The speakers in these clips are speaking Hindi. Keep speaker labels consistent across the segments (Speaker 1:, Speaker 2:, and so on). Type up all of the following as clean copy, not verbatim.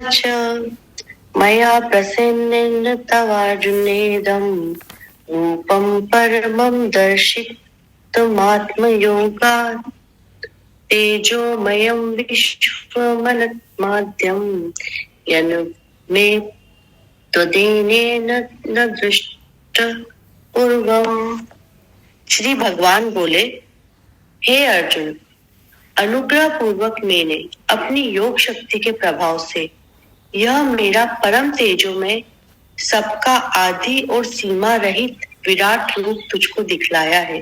Speaker 1: च मया प्रसन्नेन तवार्जुनेदं रूपं परमं दर्शितुमात्मयोगात् तेजोमयं विश्वमनमाद्यं यन् मे त्वदीनेन न दृष्ट पूर्वम्। श्री भगवान बोले, हे अर्जुन, अनुग्रह पूर्वक मैंने अपनी योग शक्ति के प्रभाव से यह मेरा परम तेजोमय सबका आदि और सीमा रहित विराट रूप तुझको दिखलाया है,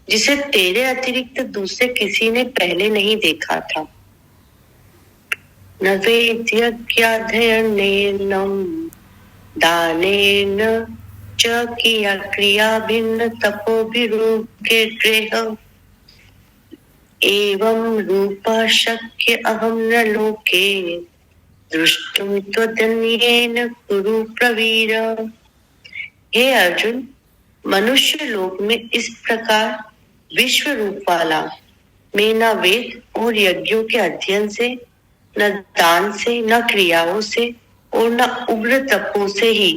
Speaker 1: जिसे तेरे अतिरिक्त दूसरे किसी ने पहले नहीं देखा था। न वेद्यज्ञाध्ययनेन दानेन च किया क्रिया भिन्न तपोभिरुग्रेह एवं रूप शक्य अहम न लोके दृष्टुम त्वदन्येन कुरु प्रवीर। हे अर्जुन, मनुष्य लोक में इस प्रकार विश्व रूप वाला मैं न वेद और यज्ञों के अध्ययन से, न दान से, न क्रियाओं से और न उग्र तपों से ही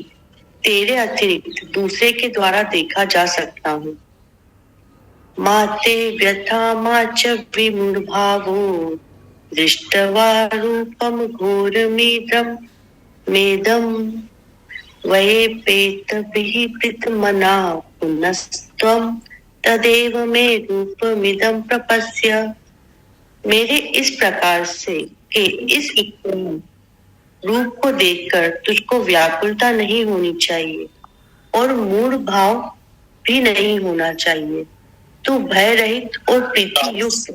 Speaker 1: तेरे अतिरिक्त दूसरे के द्वारा देखा जा सकता हूँ। माते व्यथा मा च विमूढभावो दृष्ट्वा रूपम घोरमिदं मेदं वयेपेतभिः पुनस्त्वं तदेव मे रूपमिदं प्रपश्य। मेरे इस प्रकार से कि इस रूप को देखकर तुझको व्याकुलता नहीं होनी चाहिए और मूढ़ भाव भी नहीं होना चाहिए। तू भय रहित और प्रीति युक्त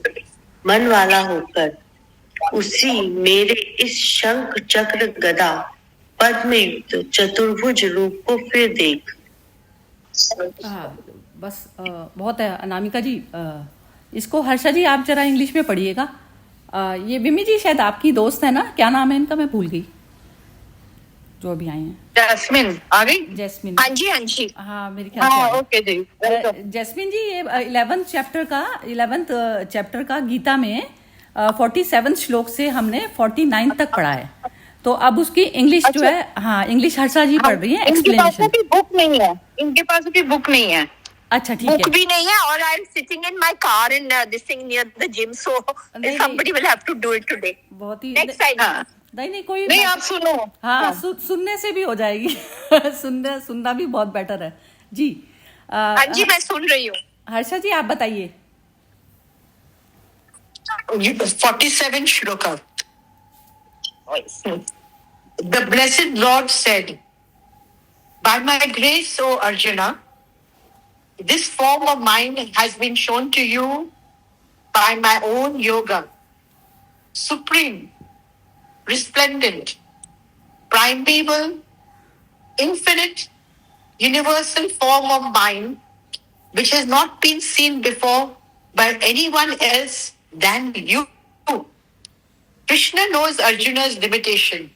Speaker 1: मन वाला होकर उसी मेरे इस शंख चक्र गदा पद्म युक्त चतुर्भुज रूप को फिर देख।
Speaker 2: बस बहुत है अनामिका जी। इसको हर्षा जी आप जरा इंग्लिश में पढ़िएगा। ये विमी जी शायद आपकी दोस्त है ना, क्या नाम है इनका, मैं भूल गई, जो अभी आए हैं।
Speaker 3: जैस्मिन आ गई।
Speaker 2: जैस्मिन,
Speaker 3: हाँ जी हाँ जी,
Speaker 2: हाँ मेरे ख्याल से।
Speaker 3: ओके जी।
Speaker 2: जैस्मिन जी, ये 11th चैप्टर का गीता में 47 श्लोक से हमने 49 तक पढ़ा है। तो अब उसकी इंग्लिश जो है, हाँ इंग्लिश हर्षा जी पढ़ रही है, एक्सप्लेनेशन।
Speaker 3: इनके पास बुक नहीं है, इनके पास भी बुक नहीं है।
Speaker 2: अच्छा ठीक है,
Speaker 3: बुक भी नहीं है, और I am sitting in my car in this thing near the gym, so somebody will have to do it today।
Speaker 2: बहुत ही
Speaker 3: नेक्स्ट टाइम।
Speaker 2: नहीं कोई
Speaker 3: नहीं, आप सुनो।
Speaker 2: हाँ, सुनने से भी हो जाएगी। सुनना भी बहुत बेटर है जी।
Speaker 3: हाँ जी, मैं सुन रही हूँ।
Speaker 2: हर्षा जी आप बताइए।
Speaker 3: 47 shloka. The blessed Lord said, by my grace, O Arjuna, this form of mine has been shown to you by my own yoga, supreme, resplendent, primeval, infinite, universal form of mind, which has not been seen before by anyone else than you. Krishna knows Arjuna's limitation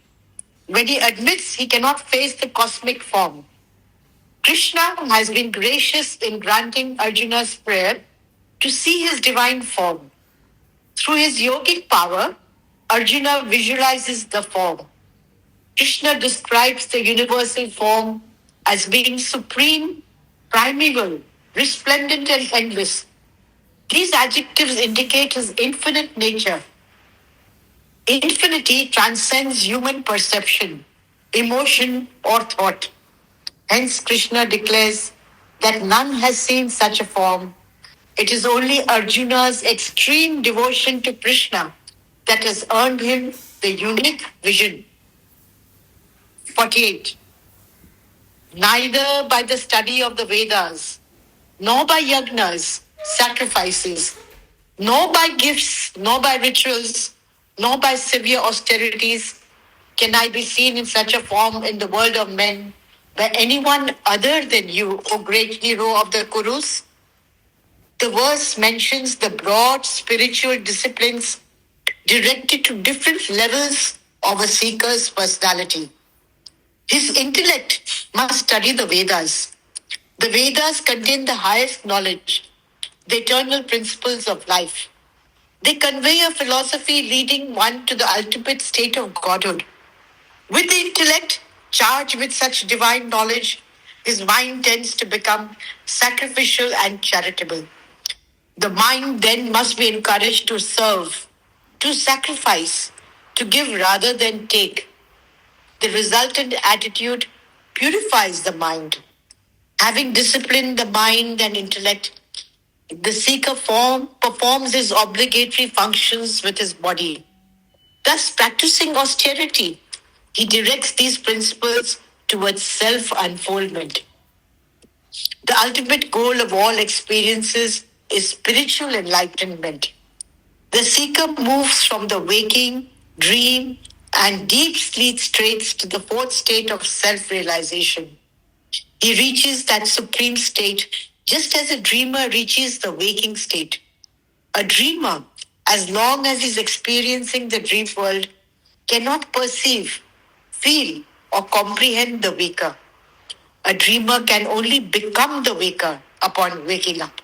Speaker 3: when he admits he cannot face the cosmic form. Krishna has been gracious in granting Arjuna's prayer to see his divine form. Through his yogic power, Arjuna visualizes the form. Krishna describes the universal form as being supreme, primeval, resplendent, and endless. These adjectives indicate his infinite nature. Infinity transcends human perception, emotion, or thought. Hence, Krishna declares that none has seen such a form. It is only Arjuna's extreme devotion to Krishna that has earned him the unique vision. 48. Neither by the study of the Vedas, nor by yagnas, sacrifices, nor by gifts, nor by rituals, nor by severe austerities can I be seen in such a form in the world of men by anyone other than you, O great hero of the Kurus. The verse mentions the broad spiritual disciplines directed to different levels of a seeker's personality. His intellect must study the Vedas. The Vedas contain the highest knowledge, the eternal principles of life. They convey a philosophy leading one to the ultimate state of godhood. With the intellect charged with such divine knowledge, his mind tends to become sacrificial and charitable. The mind then must be encouraged to serve, to sacrifice, to give rather than take. The resultant attitude purifies the mind. Having disciplined the mind and intellect, the seeker performs his obligatory functions with his body. Thus, practicing austerity, he directs these principles towards self unfoldment. The ultimate goal of all experiences is spiritual enlightenment. The seeker moves from the waking, dream, and deep sleep states to the fourth state of self realization. He reaches that supreme state just as a dreamer reaches the waking state. A dreamer, as long as he's experiencing the dream world, cannot perceive, feel, or comprehend the waker. A dreamer can only become the waker upon waking up.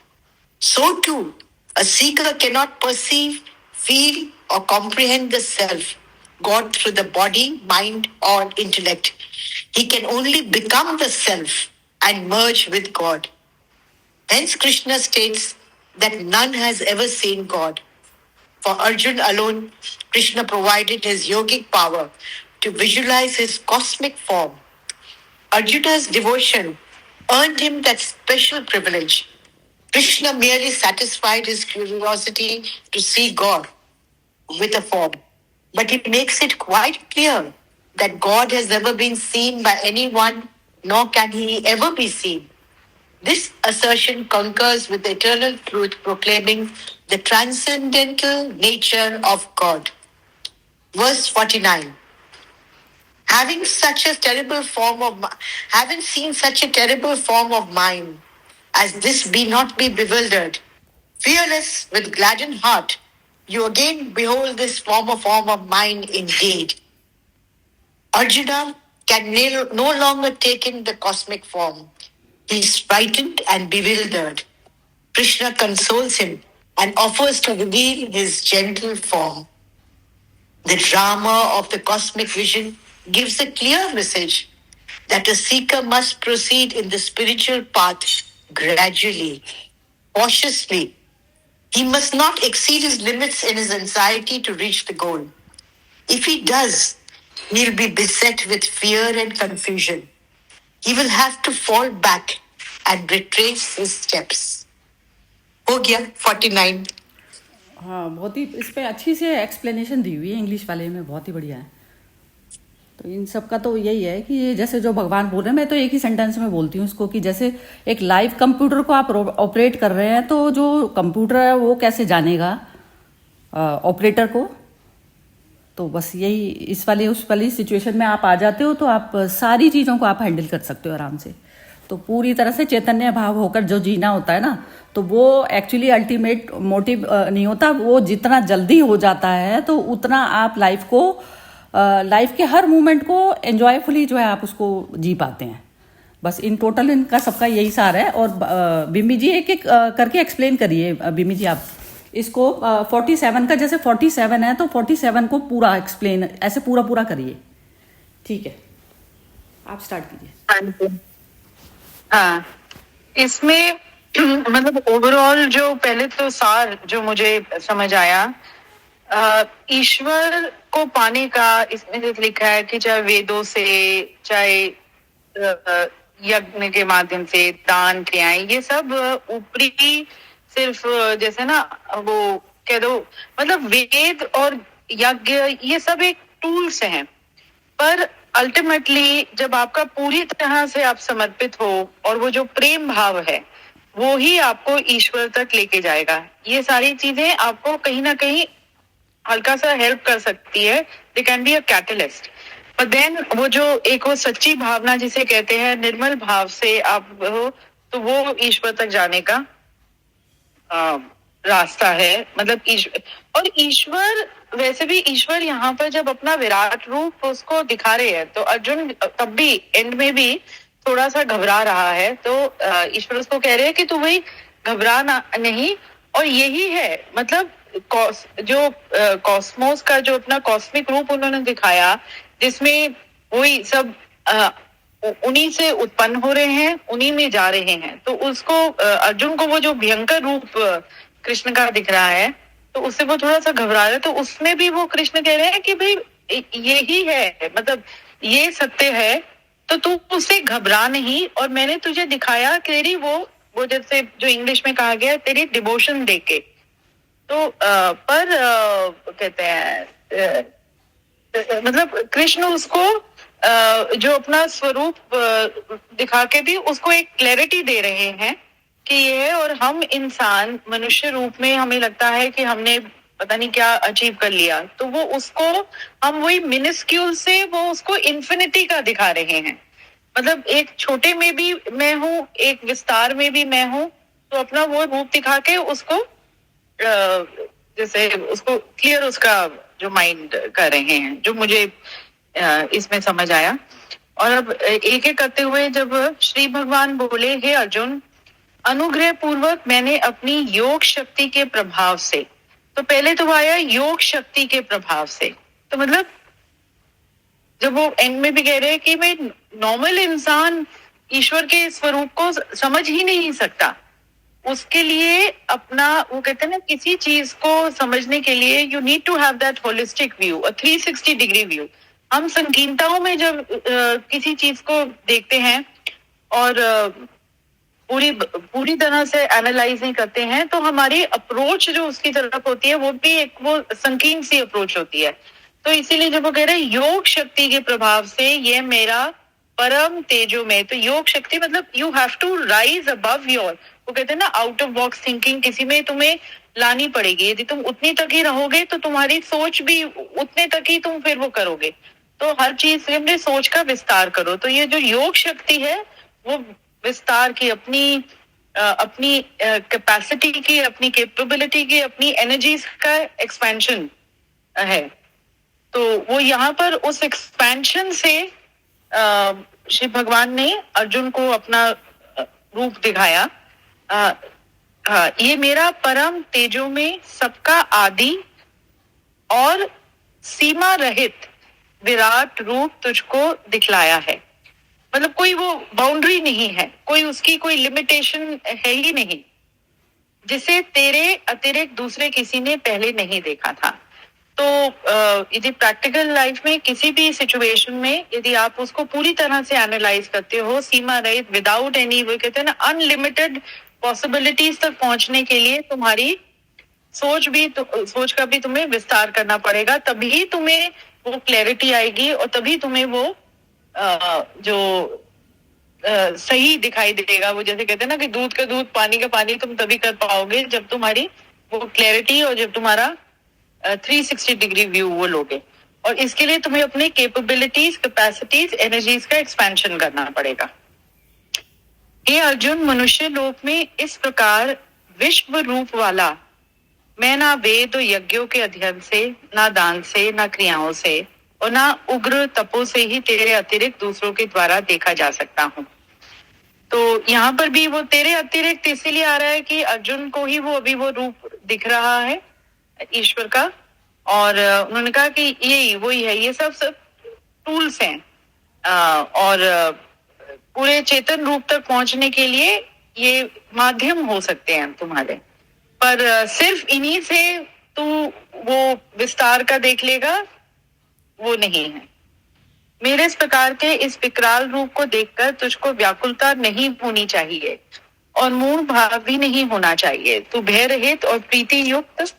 Speaker 3: So too, a seeker cannot perceive, feel, or comprehend the self, God through the body, mind, or intellect. He can only become the self and merge with God. Hence, Krishna states that none has ever seen God. For Arjun alone, Krishna provided his yogic power to visualize his cosmic form. Arjuna's devotion earned him that special privilege. Krishna merely satisfied his curiosity to see God with a form, but he makes it quite clear that God has never been seen by anyone, nor can he ever be seen. This assertion concurs with the eternal truth proclaiming the transcendental nature of God. Verse 49. Having seen such a terrible form of mind, as this not be bewildered, fearless with gladdened heart, you again behold this form of mind indeed. Arjuna can no longer take in the cosmic form. He is frightened and bewildered. Krishna consoles him and offers to reveal his gentle form. The drama of the cosmic vision gives a clear message that a seeker must proceed in the spiritual path gradually, cautiously. He must not exceed his limits in his anxiety to reach the goal. If he does, he'll be beset with fear and confusion. He will have to fall back and retrace his steps. हो गया 49.
Speaker 2: हाँ, बहुत ही इस पे अच्छी से एक्सप्लेनेशन दी हुई है इंग्लिश वाले में, बहुत ही बढ़िया है। तो इन सब का तो यही है कि ये जैसे जो भगवान बोल रहे हैं, मैं तो एक ही सेंटेंस में बोलती हूँ इसको कि जैसे एक लाइव कंप्यूटर को आप ऑपरेट कर रहे हैं, तो जो कंप्यूटर है वो कैसे जानेगा ऑपरेटर को। तो बस यही इस वाली उस वाली सिचुएशन में आप आ जाते हो तो आप सारी चीज़ों को आप हैंडल कर सकते हो आराम से। तो पूरी तरह से चैतन्य भाव होकर जो जीना होता है ना, तो वो एक्चुअली अल्टीमेट मोटिव नहीं होता। वो जितना जल्दी हो जाता है तो उतना आप लाइफ के हर मोमेंट को एंजॉयफुली जो है आप उसको जी पाते हैं। बस इन टोटल इनका सबका यही सार है। और बिम्मी जी एक एक करके एक्सप्लेन करिए। बिम्मी जी आप इसको 47 का, जैसे 47 है तो 47 को पूरा एक्सप्लेन ऐसे पूरा करिए। ठीक है, आप स्टार्ट कीजिए।
Speaker 4: हाँ, इसमें मतलब ओवरऑल जो पहले तो सार जो मुझे समझ आया, ईश्वर को पाने का इसमें जो लिखा है कि चाहे वेदों से, चाहे यज्ञ के माध्यम से, दान क्रियाएं, ये सब ऊपरी सिर्फ जैसे ना वो कह दो, मतलब वेद और यज्ञ ये सब एक टूल्स हैं, पर अल्टीमेटली जब आपका पूरी तरह से आप समर्पित हो और वो जो प्रेम भाव है वो ही आपको ईश्वर तक लेके जाएगा। ये सारी चीजें आपको कहीं ना कहीं हल्का सा हेल्प कर सकती है, they can be a catalyst. पर देन वो जो एक वो सच्ची भावना जिसे कहते हैं, निर्मल भाव से आप हो, तो वो ईश्वर तक जाने का रास्ता है। मतलब ईश्वर वैसे भी ईश्वर यहाँ पर जब अपना विराट रूप उसको दिखा रहे हैं, तो अर्जुन तब भी एंड में भी थोड़ा सा घबरा रहा है, तो ईश्वर उसको कह रहे हैं कि तू भाई घबरा नहीं। और यही है मतलब जो कॉस्मोस का जो अपना कॉस्मिक रूप उन्होंने दिखाया, जिसमें वही सब उन्हीं से उत्पन्न हो रहे हैं, उन्हीं में जा रहे हैं। तो उसको अर्जुन को वो जो भयंकर रूप कृष्ण का दिख रहा है, तो उससे वो थोड़ा सा घबरा रहा है। तो उसमें भी वो कृष्ण कह रहे हैं कि भाई यही है, मतलब ये सत्य है, तो तू उससे घबरा नहीं, और मैंने तुझे दिखाया तेरी वो जैसे जो इंग्लिश में कहा गया है, तेरी डिवोशन देके। तो कहते हैं मतलब कृष्ण उसको जो अपना स्वरूप दिखा के भी उसको एक क्लैरिटी दे रहे हैं कि ये है। और हम इंसान मनुष्य रूप में हमें लगता है कि हमने पता नहीं क्या अचीव कर लिया, तो वो उसको हम वही मिनिस्क्यूल से वो उसको इन्फिनिटी का दिखा रहे हैं। मतलब एक छोटे में भी मैं हूँ, एक विस्तार में भी मैं हूँ, तो अपना वो रूप दिखा के उसको जैसे उसको क्लियर उसका जो माइंड कर रहे हैं, जो मुझे इसमें समझ आया। और अब एक एक करते हुए जब श्री भगवान बोले, हे अर्जुन, अनुग्रह पूर्वक मैंने अपनी योग शक्ति के प्रभाव से, तो पहले तो आया योग शक्ति के प्रभाव से, तो मतलब जब वो एंड में भी कह रहे हैं कि भाई नॉर्मल इंसान ईश्वर के स्वरूप को समझ ही नहीं सकता, उसके लिए अपना वो कहते हैं ना, किसी चीज को समझने के लिए you need to have that holistic view, 360 degree view. हम संकीर्णताओं में जब किसी चीज को देखते हैं और पूरी तरह से एनालाइज नहीं करते हैं, तो हमारी अप्रोच जो उसकी तरफ होती है वो भी एक वो संकीर्ण सी अप्रोच होती है। तो इसीलिए जब वो कह रहे हैं योग शक्ति के प्रभाव से ये मेरा परम तेजो में, तो योग शक्ति मतलब you have to rise above your, वो कहते हैं ना आउट ऑफ बॉक्स थिंकिंग किसी में तुम्हें लानी पड़ेगी। यदि तुम उतनी तक ही रहोगे तो तुम्हारी सोच भी उतने तक ही तुम फिर वो करोगे। तो हर चीज से अपने सोच का विस्तार करो। तो ये जो योग शक्ति है वो विस्तार की, अपनी कैपेसिटी की, अपनी कैपेबिलिटी की, अपनी एनर्जीज का एक्सपेंशन है। तो वो यहाँ पर उस एक्सपेंशन से श्री भगवान ने अर्जुन को अपना रूप दिखाया। ये मेरा परम तेजो में सबका आदि और सीमा रहित विराट रूप तुझको दिखलाया है। मतलब कोई वो बाउंड्री नहीं है, कोई उसकी कोई लिमिटेशन है ही नहीं, जिसे तेरे अतिरिक्त दूसरे किसी ने पहले नहीं देखा था। तो यदि प्रैक्टिकल लाइफ में किसी भी सिचुएशन में यदि आप उसको पूरी तरह से एनालाइज करते हो, सीमा रहित, विदाउट एनी, वो कहते हैं ना अनलिमिटेड पॉसिबिलिटीज तक पहुंचने के लिए तुम्हारी सोच का भी तुम्हें विस्तार करना पड़ेगा, तभी तुम्हें वो क्लैरिटी आएगी और तभी तुम्हें वो जो सही दिखाई देगा। वो जैसे कहते हैं ना कि दूध का दूध, पानी का पानी तुम तभी कर पाओगे जब तुम्हारी वो क्लैरिटी और जब तुम्हारा 360 डिग्री व्यू वो लोगे। और इसके लिए तुम्हें अपने कैपेबिलिटीज, कैपेसिटीज, एनर्जीज का एक्सपेंशन करना पड़ेगा। हे अर्जुन, मनुष्य लोक में इस प्रकार विश्व रूप वाला मैं ना वेद और यज्ञों के अध्ययन से, ना दान से, ना क्रियाओं से और ना उग्र तपो से ही तेरे अतिरिक्त दूसरों के द्वारा देखा जा सकता हूँ। तो यहाँ पर भी वो तेरे अतिरिक्त इसीलिए आ रहा है कि अर्जुन को ही वो अभी वो रूप दिख रहा है ईश्वर का। और उन्होंने कहा कि यही वही है, ये सब टूल्स हैं और पूरे चेतन रूप तक पहुंचने के लिए ये माध्यम हो सकते हैं तुम्हारे, पर सिर्फ इन्हीं से तू वो विस्तार का देख लेगा वो नहीं है। मेरे इस प्रकार के इस विकराल रूप को देखकर तुझको व्याकुलता नहीं होनी चाहिए और मूढ़ भाव भी नहीं होना चाहिए। तू भय रहित और प्रीति युक्त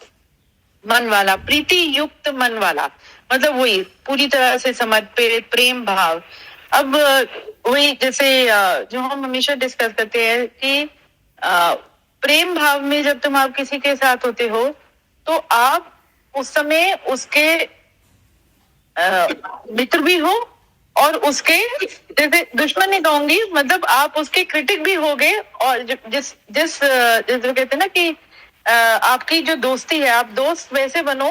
Speaker 4: मन वाला, प्रीति युक्त मन वाला मतलब वही पूरी तरह से समर्पित प्रेम भाव। अब वही जैसे जो हम हमेशा डिस्कस करते हैं कि प्रेम भाव में जब तुम आप किसी के साथ होते हो तो आप उस समय उसके मित्र भी हो और उसके जैसे दुश्मन नहीं कहूंगी, मतलब आप उसके क्रिटिक भी होगे। और जिस कहते हैं ना कि आपकी जो दोस्ती है, आप दोस्त वैसे बनो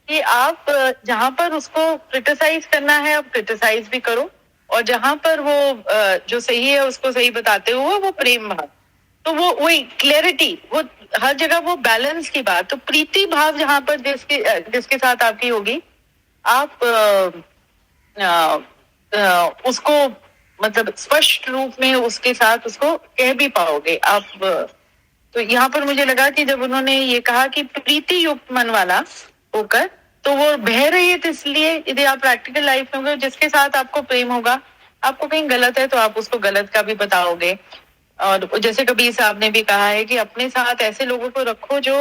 Speaker 4: कि आप जहां पर उसको क्रिटिसाइज करना है आप क्रिटिसाइज भी करो, और जहां पर वो जो सही है उसको सही बताते हुए वो प्रेम भाव। तो वो वही क्लैरिटी, वो हर जगह वो बैलेंस की बात। तो प्रीति भाव जहां पर जिसके साथ आपकी होगी, आप उसको मतलब स्पष्ट रूप में उसके साथ उसको कह भी पाओगे आप। तो यहाँ पर मुझे लगा कि जब उन्होंने ये कहा कि प्रीति युक्त मन वाला होकर, तो वो भय रहित इसलिए, यदि आप प्रैक्टिकल लाइफ में जिसके साथ आपको प्रेम होगा, आपको कहीं गलत है तो आप उसको गलत का भी बताओगे। और जैसे कबीर साहब ने भी कहा है कि अपने साथ ऐसे लोगों को रखो जो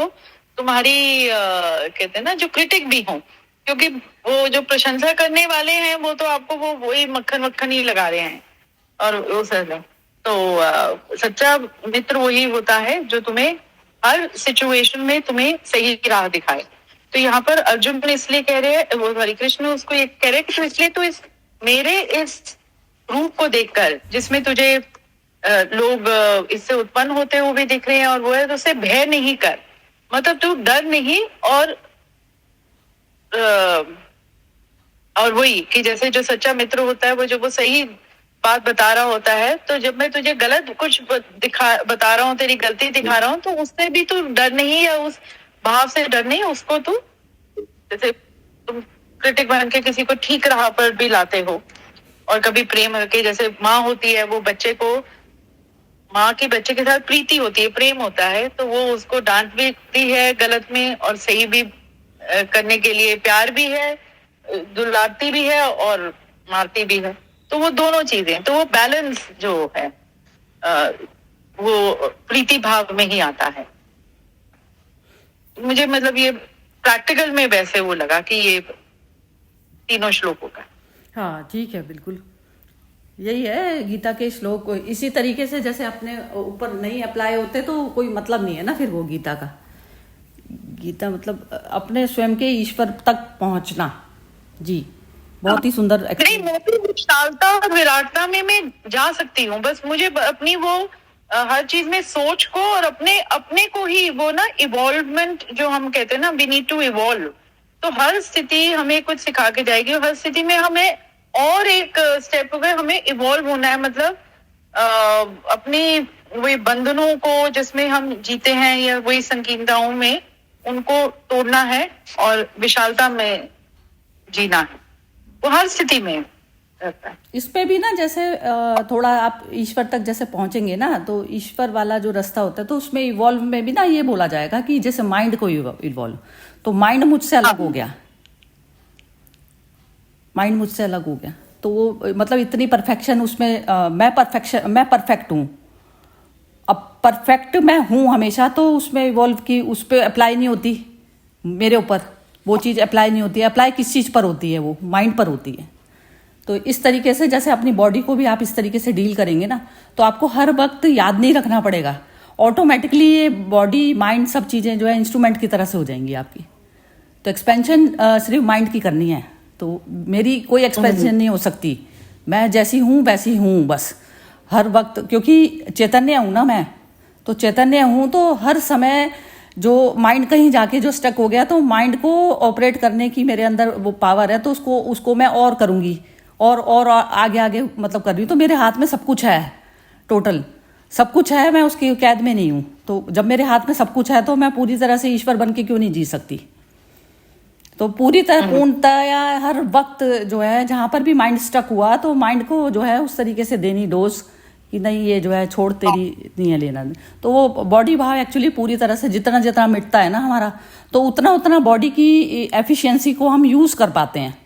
Speaker 4: तुम्हारी कहते हैं ना, जो क्रिटिक भी हो, क्योंकि वो जो प्रशंसा करने वाले हैं वो तो आपको वो वही मक्खन मक्खन ही लगा रहे हैं और वो सर। तो सच्चा मित्र वही होता है जो तुम्हें हर सिचुएशन में तुम्हें सही राह दिखाए। तो यहाँ पर अर्जुन इसलिए कह रहे हैं, वो हरि कृष्ण उसको ये कह रहे हैं कि तो इसलिए तो मेरे इस रूप को देखकर जिसमें तुझे लोग इससे उत्पन्न होते हुए भी दिख रहे हैं और वो है, तो उससे भय नहीं कर, मतलब तू डर नहीं। और वही कि जैसे जो सच्चा मित्र होता है वो जब वो सही बात बता रहा होता है, तो जब मैं तुझे गलत कुछ बता रहा हूँ, तेरी गलती दिखा रहा हूँ, तो उससे भी तू डर नहीं, या उस भाव से डर नहीं, उसको तू जैसे तुम क्रिटिक बन के किसी को ठीक राह पर भी लाते हो। और कभी प्रेम करके, जैसे माँ होती है वो बच्चे को, माँ की बच्चे के साथ प्रीति होती है, प्रेम होता है, तो वो उसको डांट भी दी है गलत में और सही भी करने के लिए, प्यार भी है, दुलारती भी है और मारती भी है। तो वो दोनों चीजें, तो वो बैलेंस जो है वो प्रीति भाव में ही आता है। मुझे मतलब ये प्रैक्टिकल में वैसे वो लगा कि ये तीनों श्लोकों का।
Speaker 2: हाँ ठीक है, बिल्कुल यही है गीता के श्लोक। इसी तरीके से जैसे अपने ऊपर नहीं अप्लाई होते तो कोई मतलब नहीं है ना फिर वो गीता का। गीता मतलब अपने स्वयं के ईश्वर तक पहुंचना। जी, बहुत ही सुंदर।
Speaker 4: नहीं, मोटी विशालता और विराटता में मैं जा सकती हूँ, बस मुझे अपनी वो हर चीज में सोच को और अपने को ही वो ना इवॉल्वमेंट जो हम कहते हैं ना, वी नीड टू इवॉल्व। तो हर स्थिति हमें कुछ सिखा के जाएगी और हर स्थिति में हमें और एक स्टेप पे हमें इवॉल्व होना है। मतलब अपनी वही बंधनों को जिसमें हम जीते हैं या वही संकीर्णताओं में उनको तोड़ना है और विशालता में जीना है। वो हर स्थिति में रहता है।
Speaker 2: इस पे भी ना जैसे थोड़ा आप ईश्वर तक जैसे पहुंचेंगे ना, तो ईश्वर वाला जो रास्ता होता है तो उसमें इवॉल्व में भी ना ये बोला जाएगा कि जैसे माइंड को इवॉल्व, तो माइंड मुझसे अलग हो गया, माइंड मुझसे अलग हो गया, तो वो मतलब इतनी परफेक्शन उसमें मैं परफेक्ट हूँ। अब परफेक्ट मैं हूँ हमेशा, तो उसमें इवॉल्व की उस पर अप्लाई नहीं होती, मेरे ऊपर वो चीज़ अप्लाई नहीं होती है। अप्लाई किस चीज़ पर होती है? वो माइंड पर होती है। तो इस तरीके से जैसे अपनी बॉडी को भी आप इस तरीके से डील करेंगे ना, तो आपको हर वक्त याद नहीं रखना पड़ेगा, ऑटोमेटिकली ये बॉडी माइंड सब चीज़ें जो है इंस्ट्रूमेंट की तरह से हो जाएंगी आपकी। तो एक्सपेंशन सिर्फ माइंड की करनी है, तो मेरी कोई एक्सपेंशन नहीं हो सकती, मैं जैसी हूँ वैसी हूँ बस हर वक्त, क्योंकि चैतन्य हूँ ना मैं, तो चैतन्य हूँ। तो हर समय जो माइंड कहीं जाके जो स्टक हो गया, तो माइंड को ऑपरेट करने की मेरे अंदर वो पावर है, तो उसको मैं और करूँगी और आगे आगे मतलब कर रही हूँ। तो मेरे हाथ में सब कुछ है, टोटल सब कुछ है, मैं उसकी कैद में नहीं हूँ। तो जब मेरे हाथ में सब कुछ है तो मैं पूरी तरह से ईश्वर बन के क्यों नहीं जी सकती? तो पूरी तरह पूर्णता या हर वक्त जो है जहाँ पर भी माइंड स्टक हुआ, तो माइंड को जो है उस तरीके से देनी डोज कि नहीं ये जो है छोड़, तेरी नहीं है लेना। तो वो बॉडी भाव एक्चुअली पूरी तरह से जितना जितना मिटता है ना हमारा, तो उतना उतना बॉडी की एफिशिएंसी को हम यूज कर पाते हैं,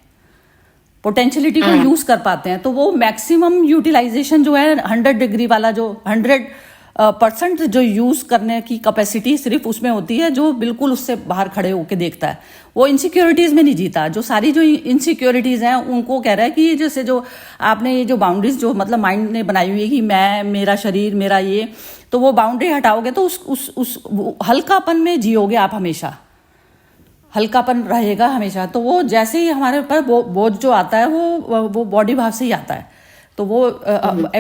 Speaker 2: पोटेंशियलिटी को यूज कर पाते हैं। तो वो मैक्सिमम यूटिलाइजेशन जो है 100 डिग्री वाला, जो 100% जो यूज करने की कैपेसिटी सिर्फ उसमें होती है जो बिल्कुल उससे बाहर खड़े होकर देखता है। वो इनसिक्योरिटीज में नहीं जीता। जो सारी जो इनसिक्योरिटीज हैं उनको कह रहा है कि जैसे जो आपने ये जो बाउंड्रीज जो मतलब माइंड ने बनाई हुई है कि मैं, मेरा शरीर, मेरा ये, तो वो बाउंड्री हटाओगे तो उस हल्कापन में जियोगे आप, हमेशा हल्कापन रहेगा हमेशा। तो वो जैसे ही हमारे ऊपर बोझ जो आता है वो बॉडी भाव से ही आता है। तो वो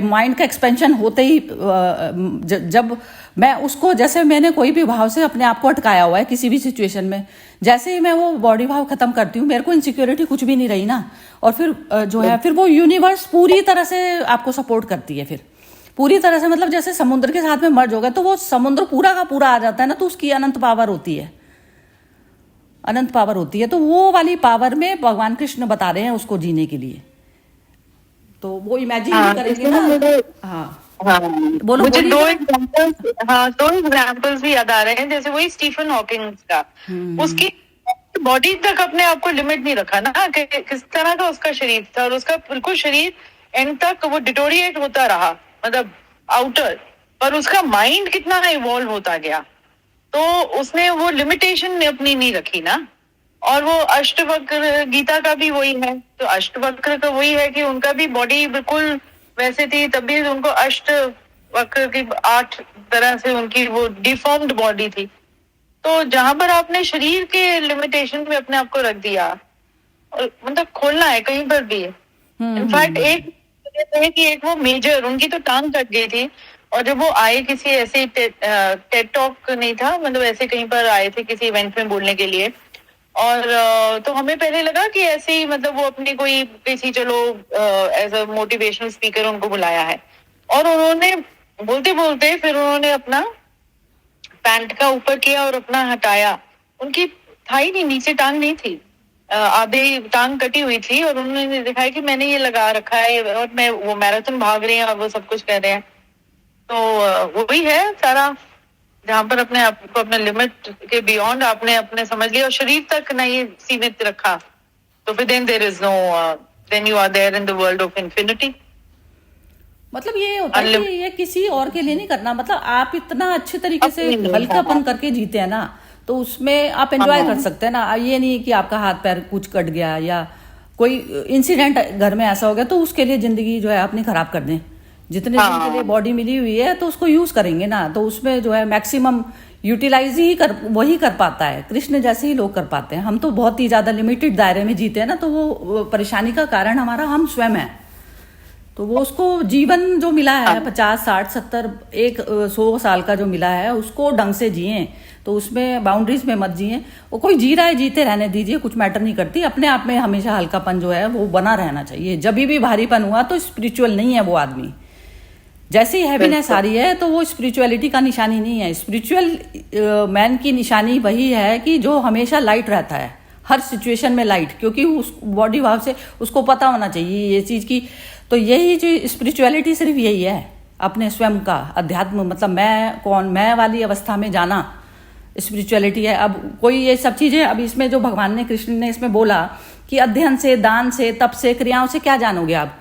Speaker 2: माइंड का एक्सपेंशन होते ही जब मैं उसको, जैसे मैंने कोई भी भाव से अपने आप को अटकाया हुआ है किसी भी सिचुएशन में, जैसे ही मैं वो बॉडी भाव खत्म करती हूँ, मेरे को इनसिक्योरिटी कुछ भी नहीं रही ना, और फिर जो है फिर वो यूनिवर्स पूरी तरह से आपको सपोर्ट करती है, फिर पूरी तरह से। मतलब जैसे समुद्र के साथ में मर्ज हो गया तो वो समुद्र पूरा का पूरा आ जाता है ना, तो उसकी अनंत पावर होती है, अनंत पावर होती है। तो वो वाली पावर में भगवान कृष्ण बता रहे हैं उसको जीने के लिए। तो वो इमेजिन
Speaker 3: हाँ,
Speaker 2: करेंगे
Speaker 3: इसमें
Speaker 2: ना।
Speaker 3: मुझे
Speaker 2: हाँ
Speaker 3: हाँ
Speaker 2: बोलो,
Speaker 3: मुझे
Speaker 2: बोलिए
Speaker 3: दो
Speaker 2: जरा।
Speaker 3: एग्जांपल्स, हाँ दो एग्जांपल्स भी याद आ रहे हैं, जैसे वही स्टीफन हॉकिंग का, उसकी बॉडी तक अपने आप को लिमिट नहीं रखा ना, कि किस तरह का उसका शरीर था, और उसका बिल्कुल शरीर एंड तक वो डिटोरिएट होता रहा, मतलब आउटर, पर उसका माइंड कितना इवॉल्व होता गया। तो उसने वो लिमिटेशन अपनी नहीं रखी ना। और वो अष्टवक्र गीता का भी वही है, तो अष्टवक्र का वही है कि उनका भी बॉडी बिल्कुल वैसे थी, तब भी उनको अष्टवक्र की 8 तरह से उनकी वो डिफॉर्म्ड बॉडी थी। तो जहां पर आपने शरीर के लिमिटेशन में अपने आप को रख दिया, और मतलब खोलना है कहीं पर भी। इनफैक्ट एक है कि एक वो मेजर, उनकी तो टांग कट गई थी, और जब वो आए किसी ऐसे टेड टॉक नहीं था, मतलब ऐसे कहीं पर आए थे किसी इवेंट में बोलने के लिए, और तो हमें पहले लगा कि ऐसे ही मतलब वो अपनी कोई किसी चलो एज अ मोटिवेशनल स्पीकर उनको बुलाया है, और उन्होंने बोलते बोलते फिर उन्होंने अपना पैंट का ऊपर किया और अपना हटाया, उनकी थाई नहीं, नीचे टांग नहीं थी, आधे टांग कटी हुई थी, और उन्होंने दिखाया कि मैंने ये लगा रखा है, और मैं वो मैराथन भाग रहे हैं और वो सब कुछ कर रहे हैं। तो वही है सारा, जहाँ पर अपने आप को अपने लिमिट के बियॉन्ड आपने अपने समझ लिया और शरीर तक नहीं सीमित रखा, तो फिर then there is no, then you are there in the world of infinity.
Speaker 2: मतलब ये होता है कि ये किसी और के लिए नहीं करना, मतलब आप इतना अच्छे तरीके से
Speaker 3: अपने लिए,
Speaker 2: हल्कापन करके जीते हैं ना, तो उसमें आप एंजॉय कर सकते हैं ना। ये नहीं कि आपका हाथ पैर कुछ कट गया या कोई इंसिडेंट घर में ऐसा हो गया, तो उसके लिए जिंदगी जो है अपनी खराब कर दें। जितने दिन के लिए बॉडी मिली हुई है तो उसको यूज करेंगे ना, तो उसमें जो है मैक्सिमम यूटिलाइज ही वही कर पाता है, कृष्ण जैसे ही लोग कर पाते हैं। हम तो बहुत ही ज्यादा लिमिटेड दायरे में जीते हैं ना, तो वो परेशानी का कारण हमारा हम स्वयं है। तो वो उसको जीवन जो मिला है 50, 60, 70, 100 साल का जो मिला है, उसको ढंग से जिए, तो उसमें बाउंड्रीज में मत जिए। वो कोई जी रहा है, जीते रहने दीजिए, कुछ मैटर नहीं करती। अपने आप में हमेशा हल्कापन जो है वो बना रहना चाहिए। जब भी भारीपन हुआ तो स्पिरिचुअल नहीं है वो आदमी। जैसी हैवीनेस आ रही है तो वो स्पिरिचुअलिटी का निशानी नहीं है। स्पिरिचुअल मैन की निशानी वही है कि जो हमेशा लाइट रहता है, हर सिचुएशन में लाइट, क्योंकि उस बॉडी भाव से उसको पता होना चाहिए ये चीज की। तो यही जो स्पिरिचुअलिटी सिर्फ यही है, अपने स्वयं का अध्यात्म, मतलब मैं कौन, मैं वाली अवस्था में जाना स्पिरिचुअलिटी है। अब कोई ये सब चीजें, अब इसमें जो भगवान ने, कृष्ण ने इसमें बोला कि अध्ययन से, दान से, तप से, क्रियाओं से क्या जानोगे आप?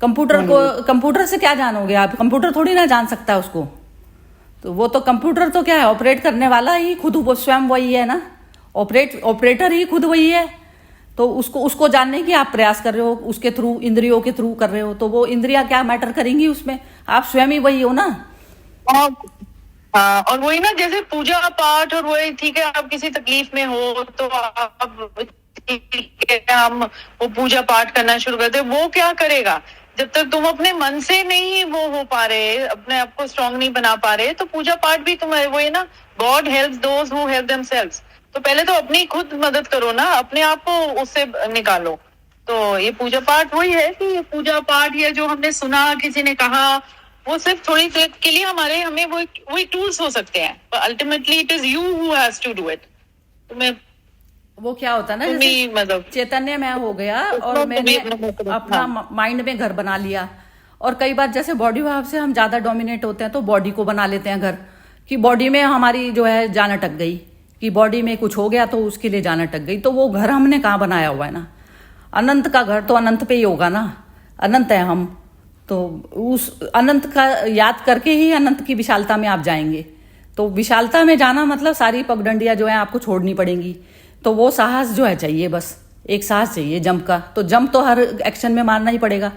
Speaker 2: कंप्यूटर से क्या जानोगे आप? कंप्यूटर थोड़ी ना जान सकता है उसको। तो वो तो कंप्यूटर तो क्या है, ऑपरेट करने वाला ही खुद वो स्वयं वही है ना, ऑपरेटर ही खुद वही है। तो उसको जानने की आप प्रयास कर रहे हो, उसके थ्रू, इंद्रियों के थ्रू कर रहे हो, तो वो इंद्रियां क्या मैटर करेंगी उसमें? आप स्वयं ही वही हो ना।
Speaker 3: हाँ, और वही ना, जैसे पूजा पाठ, और वही ठीक है, आप किसी तकलीफ में हो तो आप ठीक है, हम वो पूजा पाठ करना शुरू करते, वो क्या करेगा? जब तक तुम अपने मन से नहीं वो हो पा रहे, अपने आप को स्ट्रांग नहीं बना पा रहे, तो पूजा पाठ भी तुम्हारे वही ना, God helps those who help themselves. तो पहले तो अपनी खुद मदद करो ना, अपने आप को उससे निकालो। तो ये पूजा पाठ वही है कि पूजा पाठ, या जो हमने सुना, किसी ने कहा, वो सिर्फ थोड़ी देर के लिए हमें वही टूल्स हो सकते हैं, पर ultimately it is you who has to do it. तुम्हें
Speaker 2: वो क्या होता है ना, जैसे
Speaker 3: मतलब
Speaker 2: चैतन्य में हो गया और मैंने अपना माइंड में घर बना लिया। और कई बार जैसे बॉडी भाव से हम ज्यादा डोमिनेट होते हैं तो बॉडी को बना लेते हैं घर, कि बॉडी में हमारी जो है जान अटक गई, कि बॉडी में कुछ हो गया तो उसके लिए जान अटक गई। तो वो घर हमने कहाँ बनाया हुआ है ना, अनंत का घर तो अनंत पे ही होगा ना, अनंत है हम। तो उस अनंत का याद करके ही अनंत की विशालता में आप जाएंगे। तो विशालता में जाना मतलब सारी पगडंडियां जो है आपको छोड़नी पड़ेंगी। तो वो साहस जो है चाहिए, बस एक साहस चाहिए जंप का। तो जंप तो हर एक्शन में मारना ही पड़ेगा।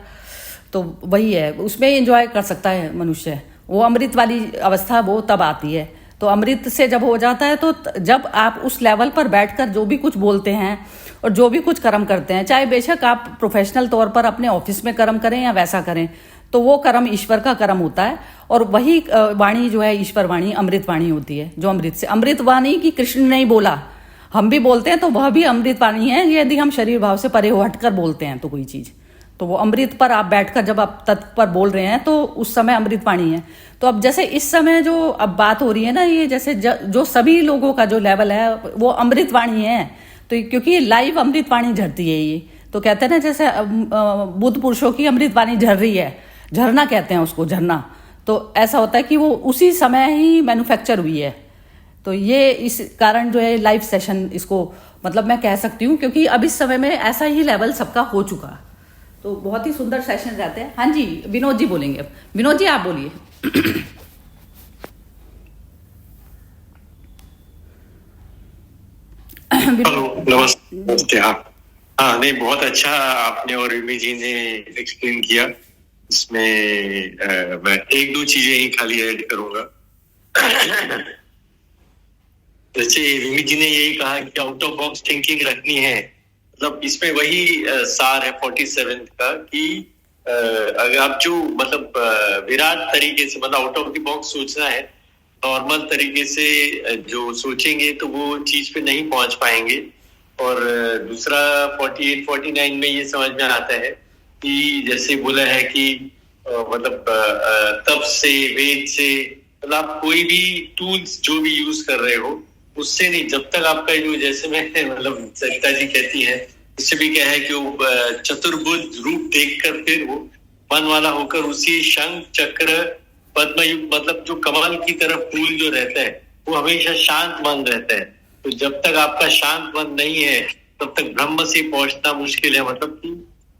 Speaker 2: तो वही है, उसमें एंजॉय कर सकता है मनुष्य। वो अमृत वाली अवस्था वो तब आती है। तो अमृत से जब हो जाता है, तो जब आप उस लेवल पर बैठकर जो भी कुछ बोलते हैं और जो भी कुछ कर्म करते हैं, चाहे बेशक आप प्रोफेशनल तौर पर अपने ऑफिस में कर्म करें या वैसा करें, तो वो कर्म ईश्वर का कर्म होता है। और वही वाणी जो है ईश्वर वाणी, अमृत वाणी होती है, जो अमृत से, अमृत वाणी की कृष्ण ने ही बोला, हम भी बोलते हैं तो वह भी अमृत वाणी है, यदि हम शरीर भाव से परे हटकर बोलते हैं तो कोई चीज। तो वो अमृत पर आप बैठकर जब आप तत्व पर बोल रहे हैं तो उस समय अमृत वाणी है। तो अब जैसे इस समय जो अब बात हो रही है ना, ये जैसे जो सभी लोगों का जो लेवल है वो अमृत वाणी है। तो क्योंकि लाइव अमृत वाणी झरती है ये, तो कहते हैं ना जैसे बुद्ध पुरुषों की अमृतवाणी झर रही है, झरना कहते हैं उसको, झरना। तो ऐसा होता है कि वो उसी समय ही मैन्युफैक्चर हुई है। तो ये इस कारण जो है लाइव सेशन इसको मतलब मैं कह सकती हूँ, क्योंकि अब इस समय में ऐसा ही लेवल सबका हो चुका। तो बहुत ही सुंदर सेशन रहते हैं। हाँ जी, विनोद जी बोलेंगे अब। विनोद जी आप बोलिए।
Speaker 5: हेलो, नमस्ते। हाँ नहीं, बहुत अच्छा आपने और रिमी जी ने एक्सप्लेन किया। इसमें मैं एक दो चीजें ही खाली ऐड करूंगा। जैसे रिमी जी ने यही कहा कि आउट ऑफ बॉक्स थिंकिंग रखनी है, मतलब इसमें वही सार है 47 का कि अगर आप जो मतलब विराट तरीके से मतलब आउट ऑफ द बॉक्स सोचना है, नॉर्मल तरीके से जो सोचेंगे तो वो चीज पे नहीं पहुंच पाएंगे। और दूसरा 48-49 में ये समझ में आता है कि जैसे बोला है कि मतलब तप से, वेद से, मतलब आप कोई भी टूल्स जो भी यूज कर रहे हो उससे नहीं, जब तक आपका जो, जैसे मैं मतलब सरिता जी कहती है, उससे भी क्या है कि वो चतुर्भुज रूप देखकर फिर वो मन वाला होकर उसी शंख चक्र पद्मयुग मतलब जो कमल की तरफ फूल जो रहता है वो हमेशा शांत मन रहता है। तो जब तक आपका शांत मन नहीं है तब तक ब्रह्म से पहुंचना मुश्किल है। मतलब कि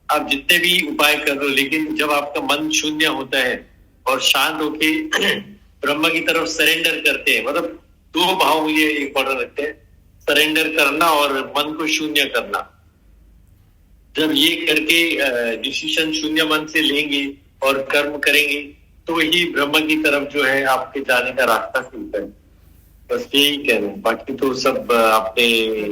Speaker 5: आप जितने भी उपाय कर रहे हो, लेकिन जब आपका मन शून्य होता है और शांत होके ब्रह्म की तरफ सरेंडर करते हैं, मतलब दो भाव ये इंपॉर्टेंट रखते हैं, सरेंडर करना और मन को शून्य करना। जब ये करके डिसीजन शून्य मन से लेंगे और कर्म करेंगे तो ही ब्रह्म की तरफ जो है आपके जाने का रास्ता खुलता है। बस यही कह रहे हैं, बाकी तो सब आपने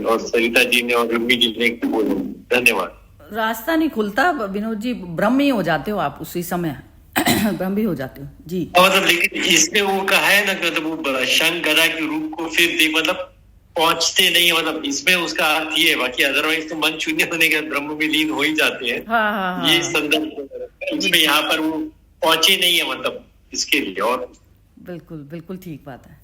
Speaker 5: और सरिता जी ने और रम्मी जी ने बोला। धन्यवाद।
Speaker 2: रास्ता नहीं खुलता विनोद जी, ब्रह्म ही हो जाते हो आप उसी समय। ब्रह्म ही हो जाते हो जी।
Speaker 5: मतलब लेकिन इसमें वो कहा है ना, मतलब वो शंख गदा के रूप को फिर देख, मतलब पहुंचते नहीं है, मतलब इसमें उसका अर्थ ये है। बाकी अदरवाइज तो मन शून्य होने के बाद ब्रह्म में लीन हो ही जाते हैं।
Speaker 2: हाँ।
Speaker 5: ये संदर्भ इसमें यहाँ पर वो पहुंचे नहीं है, मतलब इसके लिए। और
Speaker 2: बिल्कुल ठीक बात है।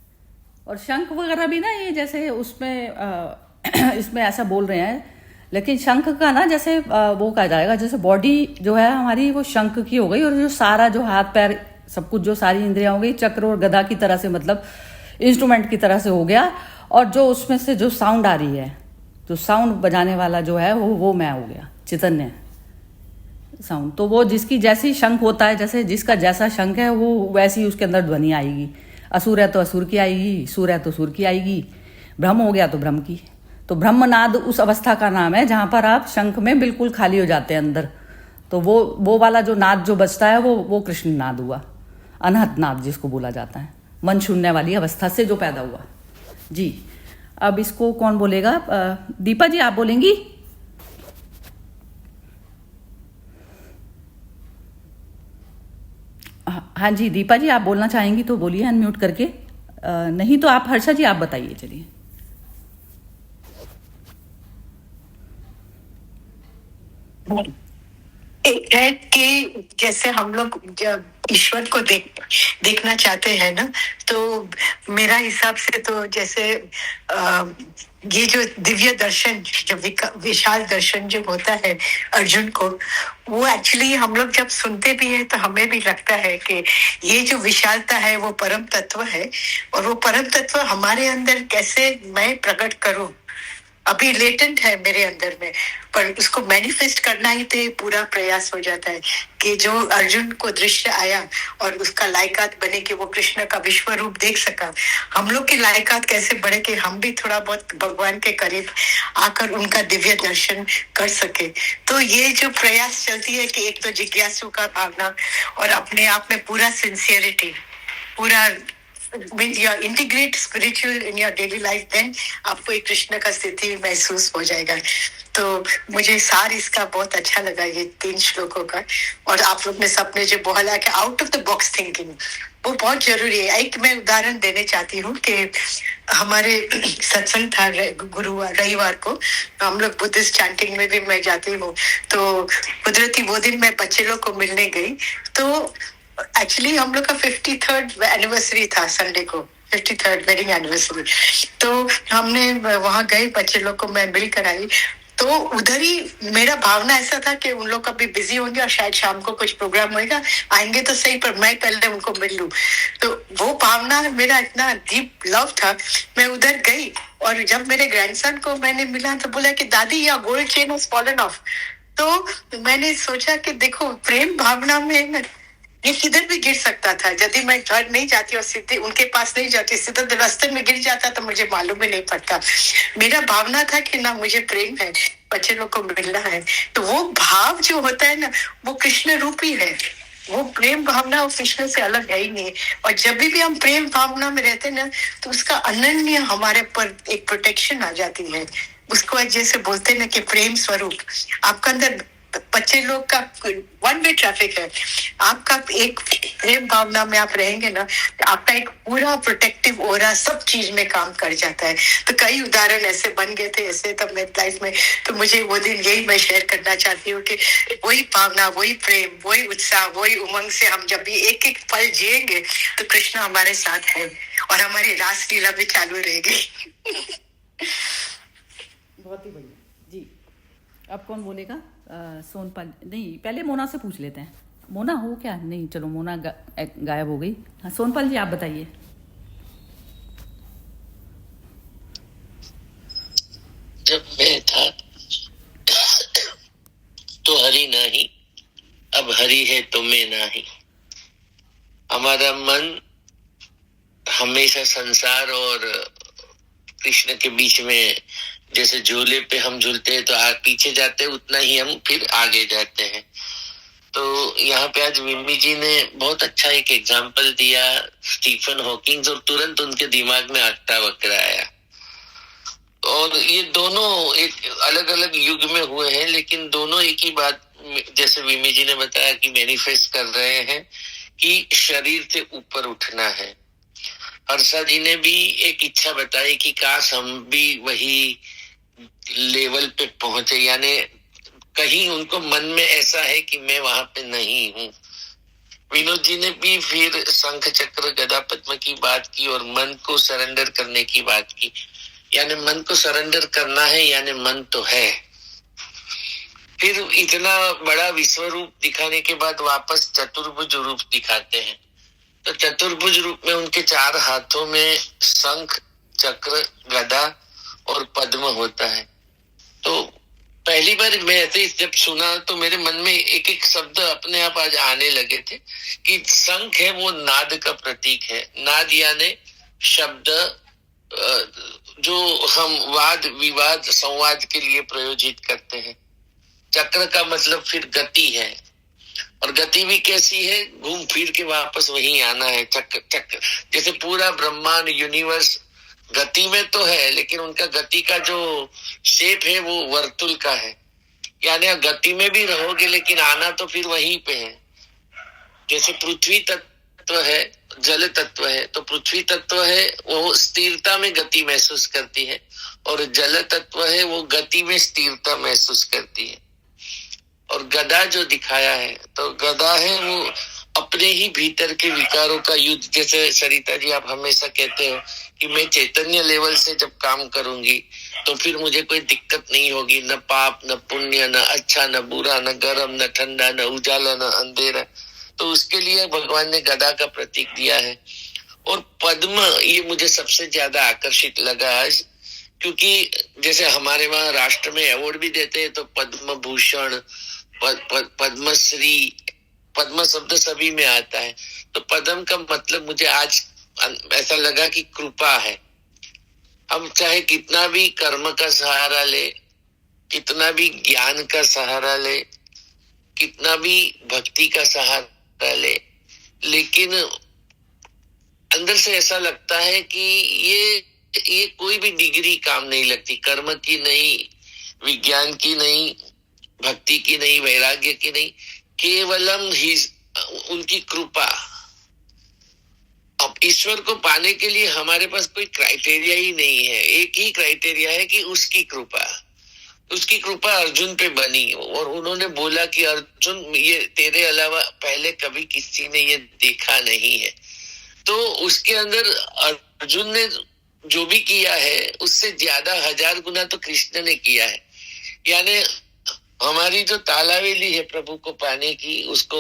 Speaker 2: और शंख वगैरह भी ना, ये जैसे उसमें इसमें ऐसा बोल रहे हैं, लेकिन शंख का ना जैसे वो कहा जाएगा, जैसे बॉडी जो है हमारी वो शंख की हो गई, और जो सारा जो हाथ पैर सब कुछ जो सारी इंद्रियां हो गई चक्र और गदा की तरह से, मतलब इंस्ट्रूमेंट की तरह से हो गया। और जो उसमें से जो साउंड आ रही है, जो साउंड बजाने वाला जो है वो मैं हो गया, चैतन्य साउंड। तो वो जिसकी जैसी शंख होता है, जैसे जिसका जैसा शंख है वो वैसी उसके अंदर ध्वनि आएगी। असुर है तो असुर की आएगी, सुर है तो सुर की आएगी, ब्रह्म हो गया तो ब्रह्म की। तो ब्रह्मनाद उस अवस्था का नाम है जहाँ पर आप शंख में बिल्कुल खाली हो जाते हैं अंदर। तो वो वाला जो नाद जो बचता है वो कृष्ण नाद हुआ, अनहत नाद जिसको बोला जाता है, मन शून्य वाली अवस्था से जो पैदा हुआ जी। अब इसको कौन बोलेगा? दीपा जी आप बोलेंगी? हाँ जी दीपा जी आप बोलना चाहेंगी तो बोलिए अनम्यूट करके, नहीं तो आप हर्षा जी आप बताइए। चलिए
Speaker 3: एक है कि जैसे हम लोग जब ईश्वर को देखना चाहते हैं ना, तो मेरा हिसाब से तो जैसे ये जो दिव्य दर्शन, जो विशाल दर्शन जो होता है अर्जुन को, वो एक्चुअली हम लोग जब सुनते भी है तो हमें भी लगता है कि ये जो विशालता है वो परम तत्व है, और वो परम तत्व हमारे अंदर कैसे मैं प्रकट करूं, अभी लेटेंट है मेरे अंदर में, पर उसको मैनिफेस्ट करना ही तो पूरा प्रयास हो जाता है। कि जो अर्जुन को दृश्य आया और उसका लायकात बने कि वो कृष्ण का विश्व रूप देख सका, हम लोग की लायकात कैसे बढ़े कि हम भी थोड़ा बहुत भगवान के करीब आकर उनका दिव्य दर्शन कर सके। तो ये जो प्रयास चलती है कि एक तो जिज्ञासु का भावना और अपने आप में पूरा सिंसियरिटी, पूरा when you integrate spiritual in your daily life, then आपको एक कृष्ण का स्थिति महसूस हो जाएगा। तो मुझे सार इसका बहुत अच्छा लगा, ये 3 श्लोकों का। और आप लोग ने सबने जो बोला कि out of the box thinking, वो बहुत जरूरी है। एक मैं उदाहरण देने चाहती हूँ कि हमारे सत्संग था गुरुवार रविवार को, हम लोग बुद्धिस्ट चैंटिंग में भी मैं जाती हूँ, तो कुदरती वो दिन मैं बच्चे लोग को मिलने गई। तो एक्चुअली हम लोग का 53rd एनिवर्सरी था संडे को, 53rd वेडिंग एनिवर्सरी। तो हमने वहां गए, बच्चे लोग को मैं मिल कर आई। तो उधर ही मेरा भावना ऐसा था कि उन लोग कभी बिजी होंगे और शायद शाम को कुछ प्रोग्राम होगा, आएंगे तो सही पर मैं पहले उनको मिल लूं। तो वो भावना मेरा इतना डीप लव था। मैं उधर गई और जब मेरे ग्रैंडसन को मैंने मिला तो बोला कि दादी या gold chain has fallen of. तो मैंने सोचा कि देखो प्रेम भावना में ये किधर भी गिर सकता था। यदि मैं घर नहीं जाती और सीधे उनके पास नहीं जाती, सीधे रास्ते में गिर जाता तो मुझे मालूम ही नहीं पड़ता। मेरा भावना था कि ना मुझे प्रेम है, बच्चे लोग को मिलना है। तो वो भाव जो होता है ना, वो कृष्ण रूपी है। वो प्रेम भावना वो कृष्ण से अलग है ही नहीं। और जब भी हम प्रेम भावना में रहते हैं ना, तो उसका अनन्य हमारे पर एक प्रोटेक्शन आ जाती है। उसको जैसे बोलते हैं ना कि प्रेम स्वरूप आपका अंदर, बच्चे लोग का वन वे ट्रैफिक है। आपका एक प्रेम भावना में आप रहेंगे ना, तो आपका एक पूरा प्रोटेक्टिव ओरा सब चीज में काम कर जाता है। तो कई उदाहरण ऐसे बन गए थे ऐसे तब मेरी लाइफ में। तो मुझे वो दिन यही मैं शेयर करना चाहती हूँ कि वही भावना, वही प्रेम, वही उत्साह, वही उमंग से हम जब भी एक एक पल जिएंगे तो कृष्ण हमारे साथ है और हमारी रासलीला भी चालू रहेगी।
Speaker 2: बहुत ही बढ़िया जी। अब कौन बोलेगा? सोनपाल नहीं, पहले मोना से पूछ लेते हैं। मोना हो क्या? नहीं, चलो मोना गायब हो गई। हाँ सोनपाल जी आप बताइए।
Speaker 6: जब मैं था तो हरि नहीं, अब हरि है तो मैं नहीं। हमारा मन हमेशा संसार और कृष्ण के बीच में, जैसे झूले पे हम झूलते हैं तो पीछे जाते हैं, उतना ही हम फिर आगे जाते हैं। तो यहाँ पे आज विम्मी जी ने बहुत अच्छा एक एग्जाम्पल दिया स्टीफन हॉकिंग, और तुरंत उनके दिमाग में अट्टा वक्र आया। और ये दोनों एक अलग अलग युग में हुए हैं, लेकिन दोनों एक ही बात, जैसे विम्मी जी ने बताया, कि मैनिफेस्ट कर रहे हैं कि शरीर से ऊपर उठना है। हर्षा जी ने भी एक इच्छा बताई कि काश हम भी वही लेवल पे पहुंचे, यानी कहीं उनको मन में ऐसा है कि मैं वहां पे नहीं हूँ। विनोद जी ने भी फिर शंख चक्र गदा पद्म की बात की और मन को सरेंडर करने की बात की, यानी मन को सरेंडर करना है, यानी मन तो है। फिर इतना बड़ा विश्व रूप दिखाने के बाद वापस चतुर्भुज रूप दिखाते हैं। तो चतुर्भुज रूप में उनके 4 हाथों में शंख चक्र गदा और पद्म होता है। तो पहली बार मैं ऐसे जब सुना तो मेरे मन में एक एक शब्द अपने आप आज आने लगे थे कि शंख है वो नाद का प्रतीक है। नाद यानी शब्द जो हम वाद विवाद संवाद के लिए प्रयोजित करते हैं। चक्र का मतलब फिर गति है, और गति भी कैसी है? घूम फिर के वापस वहीं आना है। चक्र चक्र जैसे पूरा ब्रह्मांड यूनिवर्स गति में तो है, लेकिन उनका गति का जो शेप है वो वर्तुल का है, यानी आप गति में भी रहोगे लेकिन आना तो फिर वहीं पे है। जैसे पृथ्वी तत्व है, जल तत्व है, तो पृथ्वी तत्व है वो स्थिरता में गति महसूस करती है, और जल तत्व है वो गति में स्थिरता महसूस करती है। और गदा जो दिखाया है, तो गदा है वो अपने ही भीतर के विकारों का युद्ध। जैसे सरिता जी आप हमेशा कहते हो कि मैं चैतन्य लेवल से जब काम करूंगी तो फिर मुझे कोई दिक्कत नहीं होगी, न पाप न पुण्य, न अच्छा न बुरा, न गर्म न ठंडा, न उजाला न अंधेरा। तो उसके लिए भगवान ने गदा का प्रतीक दिया है। और पद्म, ये मुझे सबसे ज्यादा आकर्षित लगा आज, क्योंकि जैसे हमारे वहां राष्ट्र में अवार्ड भी देते हैं तो पद्म भूषण, पद्मश्री, पद्म शब्द सभी में आता है। तो पद्म का मतलब मुझे आज ऐसा लगा कि कृपा है। हम चाहे कितना भी कर्म का सहारा ले, कितना भी ज्ञान का सहारा ले, कितना भी भक्ति का सहारा ले, लेकिन अंदर से ऐसा लगता है कि ये कोई भी डिग्री काम नहीं लगती। कर्म की नहीं, विज्ञान की नहीं, भक्ति की नहीं, वैराग्य की नहीं, केवलम ही उनकी कृपा। अब ईश्वर को पाने के लिए हमारे पास कोई क्राइटेरिया ही नहीं है, एक ही क्राइटेरिया है कि उसकी कृपा। उसकी कृपा अर्जुन पे बनी, और उन्होंने बोला कि अर्जुन, ये तेरे अलावा पहले कभी किसी ने ये देखा नहीं है। तो उसके अंदर अर्जुन ने जो भी किया है उससे ज्यादा 1000 गुना तो कृष्ण ने किया है। यानी हमारी जो तालावेली है प्रभु को पाने की, उसको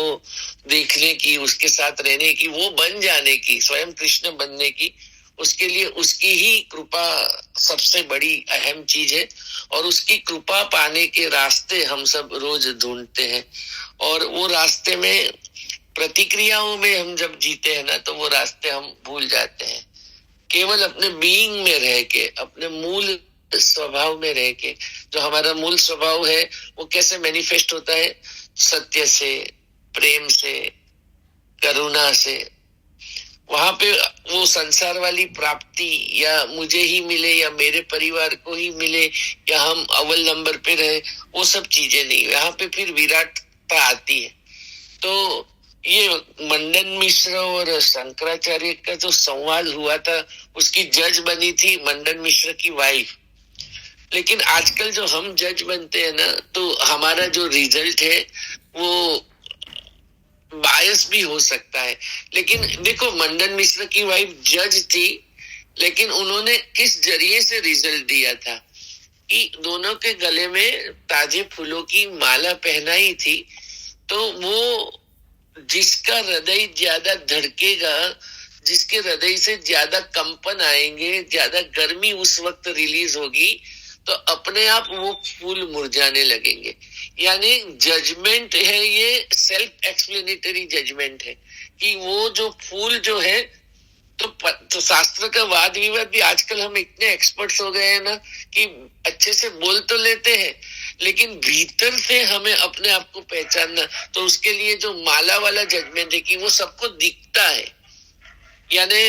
Speaker 6: देखने की, उसके साथ रहने की, वो बन जाने की, स्वयं कृष्ण बनने की, उसके लिए उसकी ही कृपा सबसे बड़ी अहम चीज है। और उसकी कृपा पाने के रास्ते हम सब रोज ढूंढते हैं, और वो रास्ते में प्रतिक्रियाओं में हम जब जीते हैं ना, तो वो रास्ते हम भूल जाते हैं। केवल अपने बीइंग में रह के, अपने मूल स्वभाव में रह के, जो हमारा मूल स्वभाव है वो कैसे मैनिफेस्ट होता है, सत्य से, प्रेम से, करुणा से, वहां पे वो संसार वाली प्राप्ति या मुझे ही मिले या मेरे परिवार को ही मिले या हम अव्वल नंबर पे रहे, वो सब चीजें नहीं, यहाँ पे फिर विराटता आती है। तो ये मंडन मिश्र और शंकराचार्य का जो संवाद हुआ था, उसकी जज बनी थी मंडन मिश्र की वाइफ। लेकिन आजकल जो हम जज बनते हैं ना, तो हमारा जो रिजल्ट है वो बायस भी हो सकता है। लेकिन देखो, मंडन मिश्र की वाइफ जज थी, लेकिन उन्होंने किस जरिए से रिजल्ट दिया था कि दोनों के गले में ताजे फूलों की माला पहनाई थी। तो वो जिसका हृदय ज्यादा धड़केगा, जिसके हृदय से ज्यादा कंपन आएंगे, ज्यादा गर्मी उस वक्त रिलीज होगी, तो अपने आप वो फूल मुरझाने लगेंगे। यानी जजमेंट है, ये सेल्फ एक्सप्लेनेटरी जजमेंट है कि वो जो फूल जो है, तो शास्त्र का वाद विवाद भी आजकल हम इतने एक्सपर्ट्स हो गए हैं ना कि अच्छे से बोल तो लेते हैं, लेकिन भीतर से हमें अपने आप को पहचानना, तो उसके लिए जो माला वाला जजमेंट है कि वो सबको दिखता है। यानी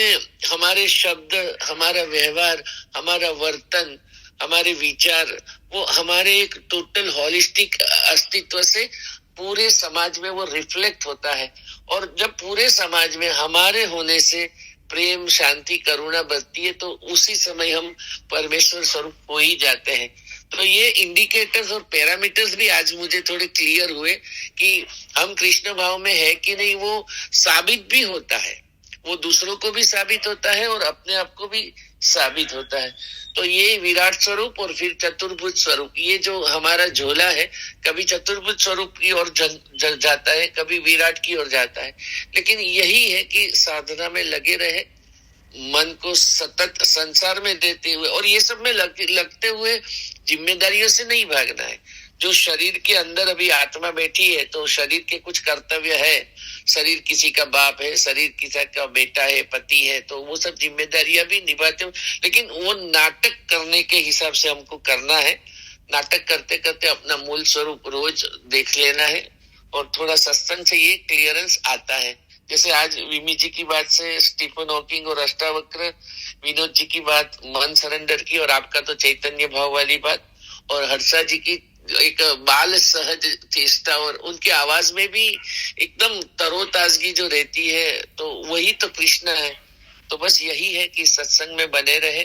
Speaker 6: हमारे शब्द, हमारा व्यवहार, हमारा वर्तन, हमारे विचार, वो हमारे एक टोटल होलिस्टिक अस्तित्व से पूरे समाज में वो रिफ्लेक्ट होता है। और जब पूरे समाज में हमारे होने से प्रेम, शांति, करुणा बढ़ती है, तो उसी समय हम परमेश्वर स्वरूप हो ही जाते हैं। तो ये इंडिकेटर्स और पैरामीटर्स भी आज मुझे थोड़े क्लियर हुए कि हम कृष्ण भाव में है कि नहीं, वो साबित भी होता है, वो दूसरों को भी साबित होता है और अपने आप को भी साबित होता है। तो ये विराट स्वरूप और फिर चतुर्भुज स्वरूप, ये जो हमारा झोला है, कभी चतुर्भुज स्वरूप की ओर जाता है, कभी विराट की ओर जाता है। लेकिन यही है कि साधना में लगे रहे, मन को सतत संसार में देते हुए, और ये सब में लगते हुए जिम्मेदारियों से नहीं भागना है। जो शरीर के अंदर अभी आत्मा बैठी है, तो शरीर के कुछ कर्तव्य है, शरीर किसी का बाप है, शरीर किसी का बेटा है, पति है, तो वो सब जिम्मेदारियां भी निभाते हो, लेकिन वो नाटक करने के हिसाब से हमको करना है। नाटक करते करते अपना मूल स्वरूप रोज देख लेना है, और थोड़ा सत्संग से ये क्लियरेंस आता है। जैसे आज विमी जी की बात से स्टीफन हॉकिंग और अष्टावक्र विनोद जी की बात मन सरेंडर की, और आपका तो चैतन्य भाव वाली बात, और हर्षा जी की एक बाल सहज चेष्टा, और उनकी आवाज में भी एकदम तरोताजगी जो रहती है, तो वही तो कृष्ण है। तो बस यही है कि सत्संग में बने रहे,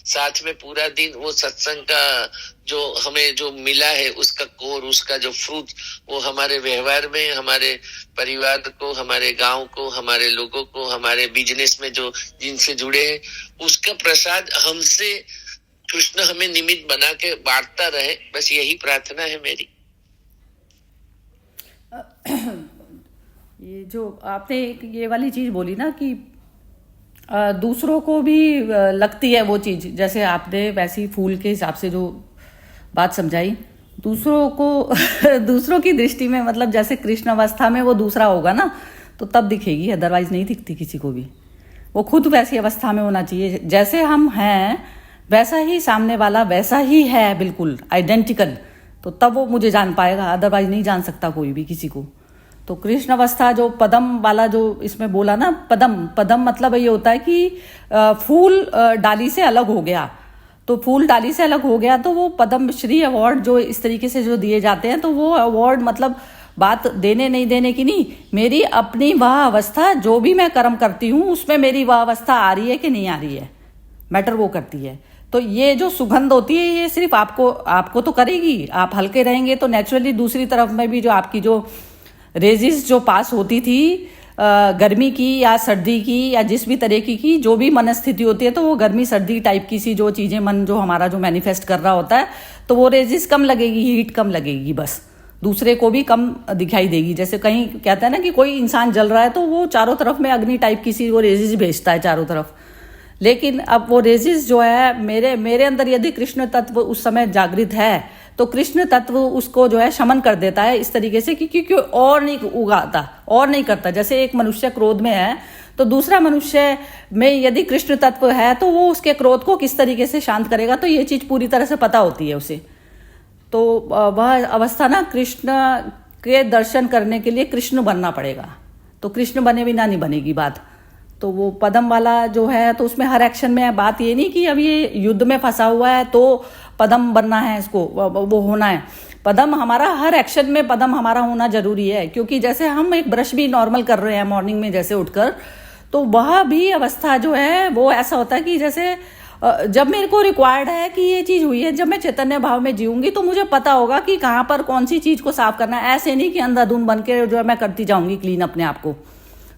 Speaker 6: साथ में पूरा दिन वो सत्संग का जो हमें जो मिला है, उसका कोर, उसका जो फ्रूट, वो हमारे व्यवहार में, हमारे परिवार को, हमारे गांव को, हमारे लोगों को, हमारे बिजनेस में जो जिनसे जुड़े हैं, उसका प्रसाद हमसे कृष्ण हमें निमित्त बना के बांटता रहे। बस यही प्रार्थना है मेरी।
Speaker 2: ये जो आपने ये वाली चीज बोली ना कि दूसरों को भी लगती है वो चीज, जैसे आपने वैसी फूल के हिसाब से जो बात समझाई, दूसरों को दूसरों की दृष्टि में, मतलब जैसे कृष्ण अवस्था में वो दूसरा होगा ना, तो तब दिखेगी, अदरवाइज नहीं दिखती किसी को भी। वो खुद वैसी अवस्था में होना चाहिए, जैसे हम हैं वैसा ही सामने वाला वैसा ही है, बिल्कुल आइडेंटिकल, तो तब वो मुझे जान पाएगा, अदरवाइज नहीं जान सकता कोई भी किसी को। तो कृष्ण अवस्था जो पदम वाला जो इसमें बोला ना, पदम मतलब ये होता है कि फूल डाली से अलग हो गया, तो फूल डाली से अलग हो गया, तो वो पद्म श्री अवार्ड जो इस तरीके से जो दिए जाते हैं, तो वो अवार्ड मतलब बात देने नहीं देने की नहीं, मेरी अपनी वह अवस्था, जो भी मैं कर्म करती हूँ उसमें मेरी वह अवस्था आ रही है कि नहीं आ रही है, मैटर वो करती है। तो ये जो सुगंध होती है, ये सिर्फ आपको तो करेगी, आप हल्के रहेंगे तो नेचुरली दूसरी तरफ में भी जो आपकी जो रेजिस जो पास होती थी, गर्मी की या सर्दी की या जिस भी तरीके की जो भी मनस्थिति होती है, तो वो गर्मी सर्दी टाइप की सी जो चीज़ें मन जो हमारा जो मैनिफेस्ट कर रहा होता है, तो वो रेजिस कम लगेगी, हीट कम लगेगी, बस दूसरे को भी कम दिखाई देगी। जैसे कहीं कहते हैं ना कि कोई इंसान जल रहा है तो वो चारों तरफ में अग्नि टाइप की सी वो रेजिस भेजता है चारों तरफ, लेकिन अब वो रेजिस जो है मेरे अंदर यदि कृष्ण तत्व उस समय जागृत है तो कृष्ण तत्व उसको जो है शमन कर देता है इस तरीके से कि क्योंकि और नहीं उगाता और नहीं करता। जैसे एक मनुष्य क्रोध में है तो दूसरा मनुष्य में यदि कृष्ण तत्व है तो वो उसके क्रोध को किस तरीके से शांत करेगा, तो ये चीज पूरी तरह से पता होती है उसे। तो वह अवस्था ना कृष्ण के दर्शन करने के लिए कृष्ण बनना पड़ेगा, तो कृष्ण बने बिना नहीं बनेगी बात। तो वो पदम वाला जो है तो उसमें हर एक्शन में बात ये नहीं कि अब ये युद्ध में फंसा हुआ है तो पदम बनना है, इसको वो होना है। पदम हमारा हर एक्शन में पदम हमारा होना जरूरी है, क्योंकि जैसे हम एक ब्रश भी नॉर्मल कर रहे हैं मॉर्निंग में जैसे उठकर, तो वह भी अवस्था जो है वो ऐसा होता है कि जैसे जब मेरे को रिक्वायर्ड है कि ये चीज हुई है, जब मैं चैतन्य भाव में जीऊंगी तो मुझे पता होगा कि कहाँ पर कौन सी चीज को साफ करना है। ऐसे नहीं कि अंधाधुन बन के जो है मैं करती जाऊंगी क्लीन अपने आप को,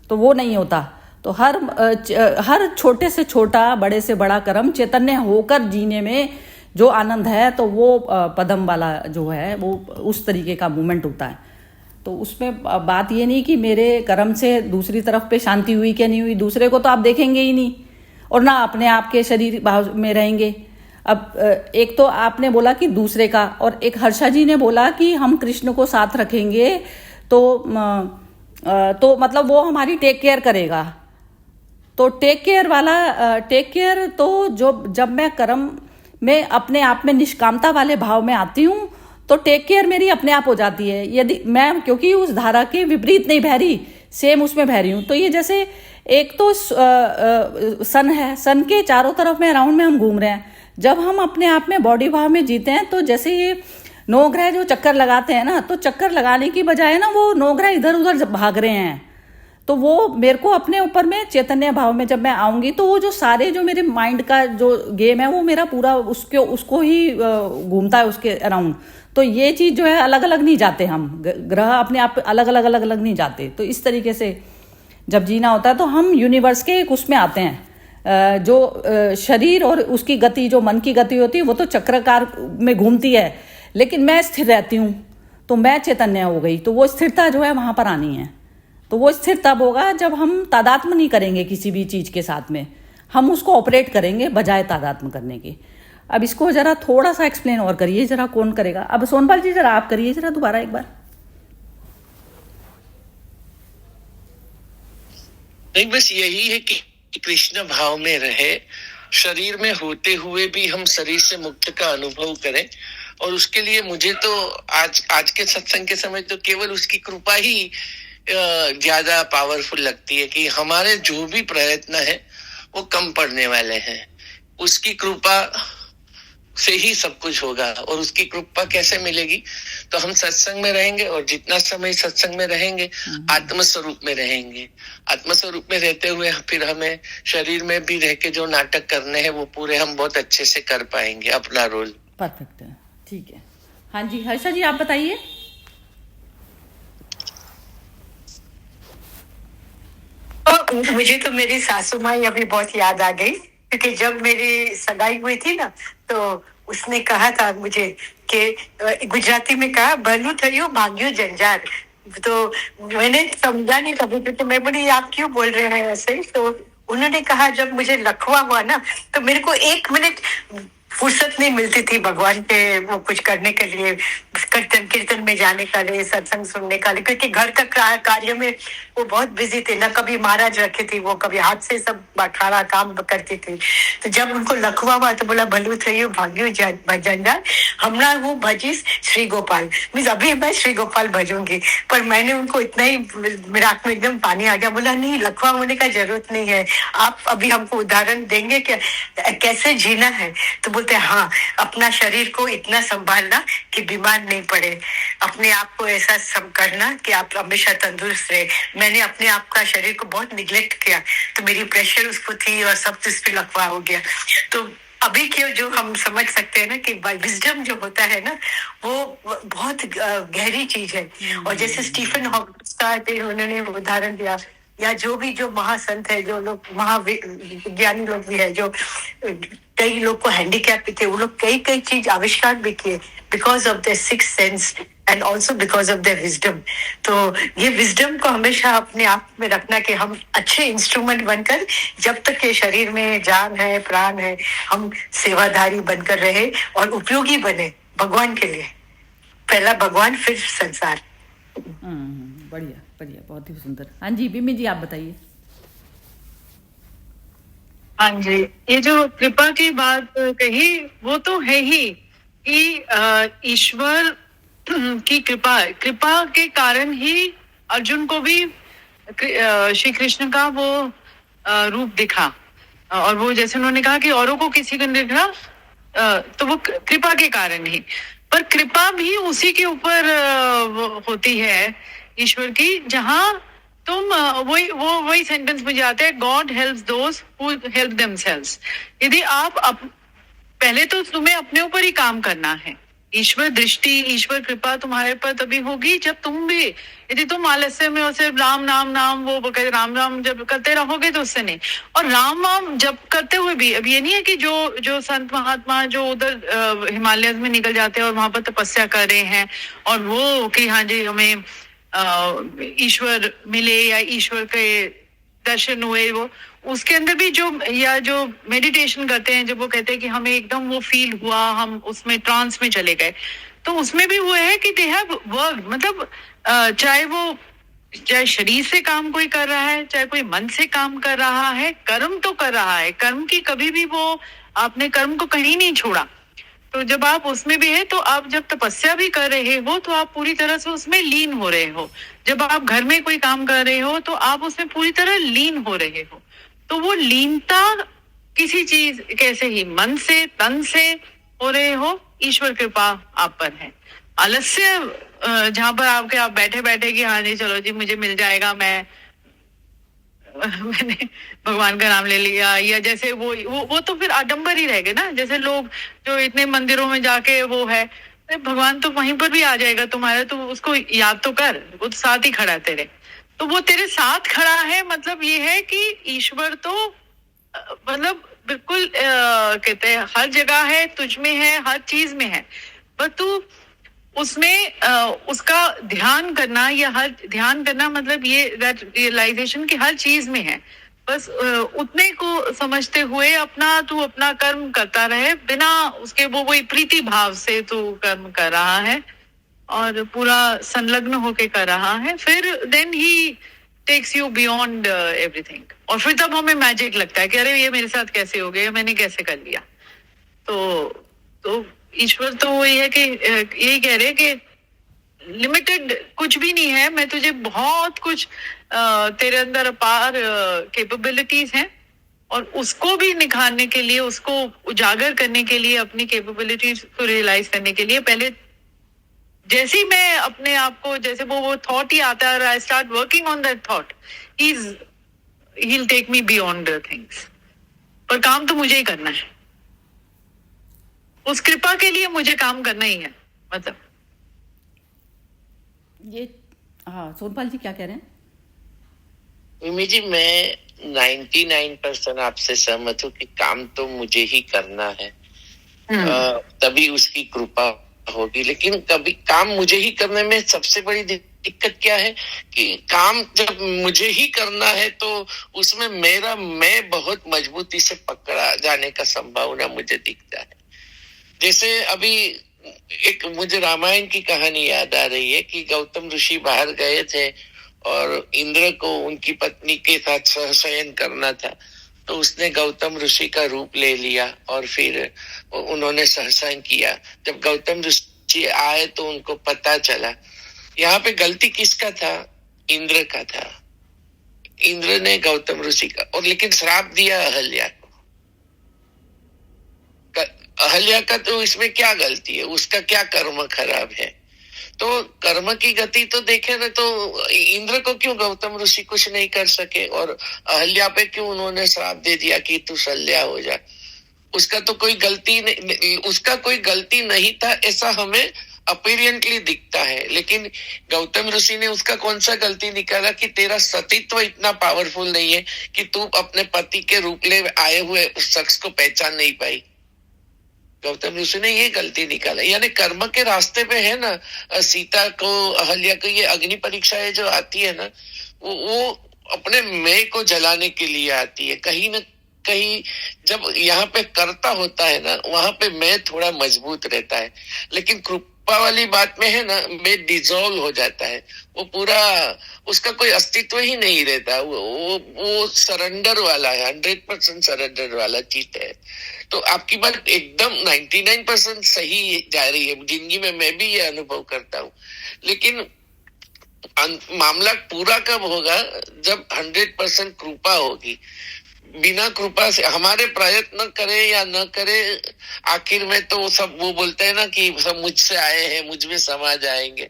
Speaker 2: तो वो नहीं होता। तो हर छोटे से छोटा बड़े से बड़ा कर्म चैतन्य होकर जीने में जो आनंद है, तो वो पदम वाला जो है वो उस तरीके का मूवमेंट होता है। तो उसमें बात ये नहीं कि मेरे कर्म से दूसरी तरफ पे शांति हुई क्या नहीं हुई, दूसरे को तो आप देखेंगे ही नहीं और ना अपने आप के शरीर भाव में रहेंगे। अब एक तो आपने बोला कि दूसरे का, और एक हर्षा जी ने बोला कि हम कृष्ण को साथ रखेंगे तो मतलब वो हमारी टेक केयर करेगा। तो टेक केयर तो जब मैं कर्म में अपने आप में निष्कामता वाले भाव में आती हूँ तो टेक केयर मेरी अपने आप हो जाती है। यदि मैं क्योंकि उस धारा के विपरीत नहीं बह रही, सेम उसमें बह रही हूँ। तो ये जैसे एक तो सन है, सन के चारों तरफ में राउंड में हम घूम रहे हैं। जब हम अपने आप में बॉडी भाव में जीते हैं तो जैसे ये 9 ग्रह जो चक्कर लगाते हैं ना, तो चक्कर लगाने की बजाय ना वो 9 ग्रह इधर उधर भाग रहे हैं। तो वो मेरे को अपने ऊपर में चैतन्य भाव में जब मैं आऊंगी तो वो जो सारे जो मेरे माइंड का जो गेम है वो मेरा पूरा उसको ही घूमता है उसके अराउंड। तो ये चीज जो है अलग अलग नहीं जाते, हम ग्रह अपने आप अलग अलग नहीं जाते। तो इस तरीके से जब जीना होता है तो हम यूनिवर्स के एक उसमें आते हैं। जो शरीर और उसकी गति जो मन की गति होती है वो तो चक्राकार में घूमती है, लेकिन मैं स्थिर रहती हूँ तो मैं चैतन्य हो गई। तो वो स्थिरता जो है वहां पर आनी है। तो वो स्थिर तब होगा जब हम तादात्म्य नहीं करेंगे किसी भी चीज के साथ में, हम उसको ऑपरेट करेंगे बजाय तादात्म्य करने के। अब इसको जरा थोड़ा सा एक्सप्लेन और करिए जरा, कौन करेगा? अब सोनपाल जी जरा आप करिए जरा दोबारा एक बार।
Speaker 6: नहीं, बस यही है कि कृष्ण भाव में रहे, शरीर में होते हुए भी हम शरीर से मुक्त का अनुभव करें। और उसके लिए मुझे तो आज के सत्संग के समय तो केवल उसकी कृपा ही ज्यादा पावरफुल लगती है कि हमारे जो भी प्रयत्न है वो कम पड़ने वाले हैं। उसकी कृपा से ही सब कुछ होगा। और उसकी कृपा कैसे मिलेगी? तो हम सत्संग में रहेंगे, और जितना समय सत्संग में रहेंगे आत्म स्वरूप में रहेंगे। आत्म स्वरूप में रहते हुए फिर हमें शरीर में भी रह के जो नाटक करने हैं वो पूरे हम बहुत अच्छे से कर पाएंगे अपना रोल।
Speaker 2: परफेक्ट है, ठीक है। हाँ जी हर्षा जी आप बताइए।
Speaker 3: मुझे तो मेरी सासू माँ अभी बहुत याद आ गई, क्योंकि जब मेरी सगाई हुई थी ना तो उसने कहा था मुझे कि गुजराती में कहा भलू थयो भाग्यो जंजार। तो मैंने समझा नहीं कभी, क्योंकि मैं बोली आप क्यों बोल रहे हैं ऐसे। तो उन्होंने कहा जब मुझे लकवा हुआ ना तो मेरे को 1 मिनट फुर्सत नहीं मिलती थी भगवान के वो कुछ करने के लिए, कीर्तन में जाने का लिए, सत्संग सुनने का लिए, क्योंकि घर का कार्य में वो बहुत बिजी थे ना। कभी महाराज रखे थी, वो कभी हाथ से सब खाना काम करती थी। तो जब उनको लखवा हुआ तो बोला भलू थयो भाग्यो जंजाल, हमना वो भजीस श्री गोपाल। मीन्स अभी मैं श्री गोपाल भजूंगी। पर मैंने उनको इतना ही, मेरे आंख में एकदम पानी आ गया। बोला नहीं, लखवा होने का जरूरत नहीं है, आप अभी हमको उदाहरण देंगे क्या कैसे जीना है? तो बोलते हैं हाँ, अपना शरीर को इतना संभालना कि बीमार नहीं पड़े, अपने आप को ऐसा सब करना कि आप हमेशा तंदुरुस्त रहे। मैंने अपने आप का शरीर को बहुत निग्लेक्ट किया तो मेरी प्रेशर उसको थी और सब इस पे लकवा हो गया। तो अभी क्यों जो हम समझ सकते हैं ना कि विजडम जो होता है ना वो बहुत गहरी चीज है। और जैसे स्टीफन हॉकिंस का उन्होंने उदाहरण दिया या जो भी जो महासंत है, जो लोग महाविज्ञानी लोग भी है, जो कई लोग को हैंडीकैप भी थे, वो लोग कई कई चीज आविष्कार भी किए because of their six sense and also because of their wisdom. तो ये विजडम को हमेशा अपने आप में रखना कि हम अच्छे इंस्ट्रूमेंट बनकर, जब तक ये शरीर में जान है, प्राण है, हम सेवाधारी बनकर रहे और उपयोगी बने भगवान के लिए. पहला भगवान, फिर संसार.
Speaker 2: बढ़िया बढ़िया, बहुत ही सुंदर. हाँ जी बिमी जी, आप बताइए.
Speaker 4: हाँ जी, ये जो कृपा की बात कही वो तो है ही कि ईश्वर की कृपा के कारण ही अर्जुन को भी श्री कृष्ण का वो रूप दिखा. और वो जैसे उन्होंने कहा कि औरों को किसी को नहीं दिखा, तो वो कृपा के कारण ही. पर कृपा भी उसी के ऊपर होती है ईश्वर की, जहां तुम वही सेंटेंस मुझे आता है, God helps those who help themselves. यदि आप पहले तो तुम्हें अपने ऊपर ही काम करना है. ईश्वर दृष्टि, ईश्वर कृपा तुम्हारे पर तभी होगी जब तुम भी, यदि तुम आलस्य में और सिर्फ राम नाम नाम वो राम राम जब करते रहोगे तो उससे नहीं. और राम नाम जब करते हुए भी, अब ये नहीं है कि जो संत महात्मा जो उधर हिमालय में निकल जाते हैं और वहां पर तपस्या कर रहे हैं और वो कि हाँ जी हमें ईश्वर मिले या ईश्वर के दर्शन हुए, वो उसके अंदर भी जो मेडिटेशन करते हैं, जब वो कहते हैं कि हमें एकदम वो फील हुआ, हम उसमें ट्रांस में चले गए, तो उसमें भी हुआ है कि दे हैव वर्क. मतलब चाहे शरीर से काम कोई कर रहा है, चाहे कोई मन से काम कर रहा है, कर्म तो कर रहा है. कर्म की कभी भी वो आपने कर्म को कहीं नहीं छोड़ा. तो जब आप उसमें भी है, तो आप जब तपस्या भी कर रहे हो तो आप पूरी तरह से उसमें लीन हो रहे हो. जब आप घर में कोई काम कर रहे हो तो आप उसमें पूरी तरह लीन हो रहे हो. तो वो लीनता किसी चीज कैसे ही मन से तन से हो रहे हो, ईश्वर कृपा आप पर है. आलस्य जहां पर आप बैठे बैठे कि हाँ जी चलो जी मुझे मिल जाएगा, मैंने भगवान का नाम ले लिया, या जैसे वो तो फिर आडंबर ही रह गए ना. जैसे लोग जो इतने मंदिरों में जाके वो है, भगवान तो वहीं पर भी आ जाएगा तुम्हारे, तो उसको याद तो कर, वो तो साथ ही खड़ा है तेरे. तो वो तेरे साथ खड़ा है, मतलब ये है कि ईश्वर तो मतलब बिल्कुल कहते हैं हर जगह है, तुझ में है, हर चीज में है. पर तू उसमें उसका ध्यान करना, या हर ध्यान करना मतलब ये रियलाइजेशन की हर चीज में है. बस उतने को समझते हुए तू अपना कर्म करता रहे, बिना उसके वही प्रीति भाव से तू कर्म कर रहा है और पूरा संलग्न होके कर रहा है. फिर then he takes you beyond everything. और फिर तब हमें मैजिक लगता है कि अरे ये मेरे साथ कैसे हो गया, मैंने कैसे कर लिया. तो ईश्वर तो वही है कि यही कह रहे कि लिमिटेड कुछ भी नहीं है, मैं तुझे बहुत कुछ तेरे अंदर अपार कैपेबिलिटीज हैं, और उसको भी निखारने के लिए, उसको उजागर करने के लिए, अपनी कैपेबिलिटीज को रियलाइज करने के लिए, पहले जैसे ही मैं अपने आप को, जैसे वो थॉट ही आता है, I start working on that thought, he will take me beyond things. पर काम तो मुझे ही करना है, उस कृपा के लिए मुझे काम करना ही है. मतलब
Speaker 2: ये हाँ, सोनपाल जी क्या कह रहे हैं?
Speaker 6: मिमी जी, मैं 99% आपसे सहमत हूँ कि काम तो मुझे ही करना है, तभी उसकी कृपा होगी. लेकिन कभी काम मुझे ही करने में सबसे बड़ी दिक्कत क्या है कि काम जब मुझे ही करना है तो उसमें मेरा मैं बहुत मजबूती से पकड़ा जाने का संभावना मुझे दिखता है. जैसे अभी एक मुझे रामायण की कहानी याद आ रही है कि गौतम ऋषि बाहर गए थे और इंद्र को उनकी पत्नी के साथ सहशयन करना था, तो उसने गौतम ऋषि का रूप ले लिया और फिर उन्होंने सहशयन किया. जब गौतम ऋषि आए तो उनको पता चला. यहाँ पे गलती किसका था? इंद्र का था. इंद्र ने गौतम ऋषि का, और लेकिन श्राप दिया अहल्या को. अहल्या का तो इसमें क्या गलती है? उसका क्या कर्म खराब है? तो कर्म की गति तो देखे ना, तो इंद्र को क्यों गौतम ऋषि कुछ नहीं कर सके, और अहल्या पे क्यों उन्होंने श्राप दे दिया कि तू शल्या हो जा? उसका तो कोई गलती नहीं, उसका कोई गलती नहीं था, ऐसा हमें अपीरियंटली दिखता है, लेकिन गौतम ऋषि ने उसका कौन सा गलती निकाला कि तेरा सतीत्व इतना पावरफुल नहीं है कि तू अपने पति के रूप ले आए हुए उस शख्स को पहचान नहीं पाई। गौतम ऋषि ने ये गलती निकाला, यानी कर्म के रास्ते पे है ना, सीता को, अहल्या को ये अग्नि परीक्षाएं जो आती है ना, वो अपने मैं को जलाने के लिए आती है। कहीं ना कहीं जब यहाँ पे कर्ता होता है ना, वहां पे मैं थोड़ा मजबूत रहता है, लेकिन कृपा वाली बात में है ना, मैं डिजोल्व हो जाता है, वो पूरा उसका कोई अस्तित्व ही नहीं रहता, वो सरेंडर वाला है, 100% सरेंडर वाला चीज है। तो आपकी बात एकदम 99% सही जा रही है, जिंदगी में मैं भी ये अनुभव करता हूँ। लेकिन मामला पूरा कब होगा, जब 100% कृपा होगी। बिना कृपा से हमारे प्रयत्न करे या न करे, आखिर में तो सब वो बोलते हैं ना कि सब मुझसे आए हैं, मुझ में समा जाएंगे।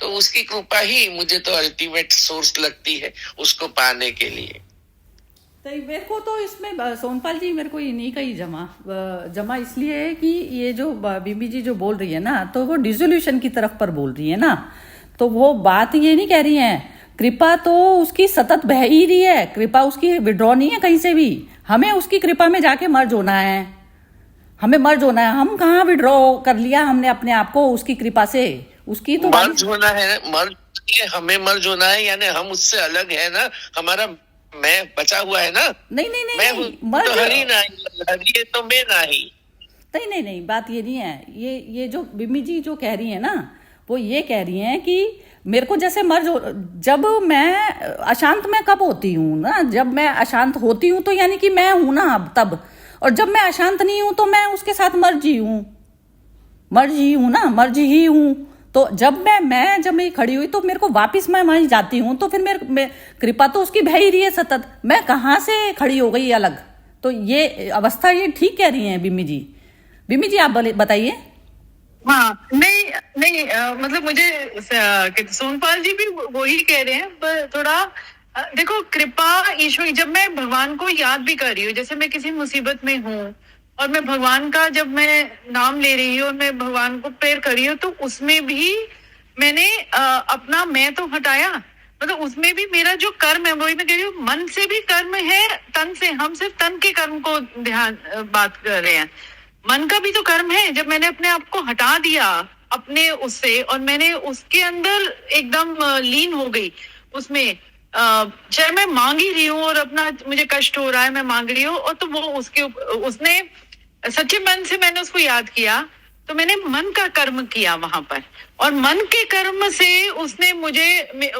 Speaker 6: तो उसकी कृपा ही मुझे तो अल्टीमेट सोर्स लगती है उसको पाने के लिए।
Speaker 2: तो मेरे को तो इसमें सोनपाल जी, मेरे को इन्हीं का ही जमा इसलिए है कि ये जो बीबी जी जो बोल रही है ना, तो वो डिसोल्यूशन की तरफ पर बोल रही है ना, तो वो बात ये नहीं कह रही है कृपा तो उसकी सतत बह ही रही है, कृपा उसकी विड्रॉ नहीं है कहीं से भी। हमें उसकी कृपा में जाके मर्ज होना है, हमें मर्ज होना है। हम कहाँ विड्रॉ कर लिया हमने अपने आप को उसकी कृपा से, उसकी तो
Speaker 6: मर्ज होना है, हमें मर्ज होना है, यानी हम उससे अलग है ना, हमारा मैं बचा हुआ है ना।
Speaker 2: नहीं नहीं नहीं,
Speaker 6: मैं
Speaker 2: नहीं मर्ज
Speaker 6: तो हरी नहीं, हरी है तो मैं नहीं।
Speaker 2: नहीं नहीं नहीं, बात ये नहीं है। ये जो बिम्मी जी जो कह रही है ना, वो ये कह रही हैं कि मेरे को जैसे मर्ज हो, जब मैं अशांत में कब होती हूँ ना, जब मैं अशांत होती हूँ तो यानी कि मैं हूं ना अब तब, और जब मैं अशांत नहीं हूं तो मैं उसके साथ मर्ज ही हूँ मर्ज ही हूँ। तो जब मैं खड़ी हुई तो मेरे को वापस मैं वहीं जाती हूँ, तो फिर मेरे कृपा तो उसकी बह ही रही है सतत, मैं कहाँ से खड़ी हो गई अलग। तो ये अवस्था ये ठीक कह रही हैं बिम्मी जी आप बताइए।
Speaker 4: हाँ, नहीं मतलब मुझे सोनपाल जी भी वही कह रहे हैं, पर थोड़ा देखो, कृपा ईश्वर, जब मैं भगवान को याद भी कर रही हूँ, जैसे मैं किसी मुसीबत में हूँ और मैं भगवान का जब मैं नाम ले रही हूँ और मैं भगवान को प्रेयर कर रही हूँ, तो उसमें भी मैंने अपना मैं तो हटाया, मतलब उसमें भी मेरा जो कर्म है, वही मैं कह रही हूँ, मन से भी कर्म है, तन से, हम सिर्फ तन के कर्म को बात कर रहे हैं, मन का भी तो कर्म है। जब मैंने अपने आप को हटा दिया अपने उससे, और मैंने उसके अंदर एकदम लीन हो गई उसमें, चाहे मैं मांग ही रही हूँ और अपना मुझे कष्ट हो रहा है, मैं मांग रही हूँ, और तो वो उसने सच्चे मन से मैंने उसको याद किया, तो मैंने मन का कर्म किया वहां पर, और मन के कर्म से उसने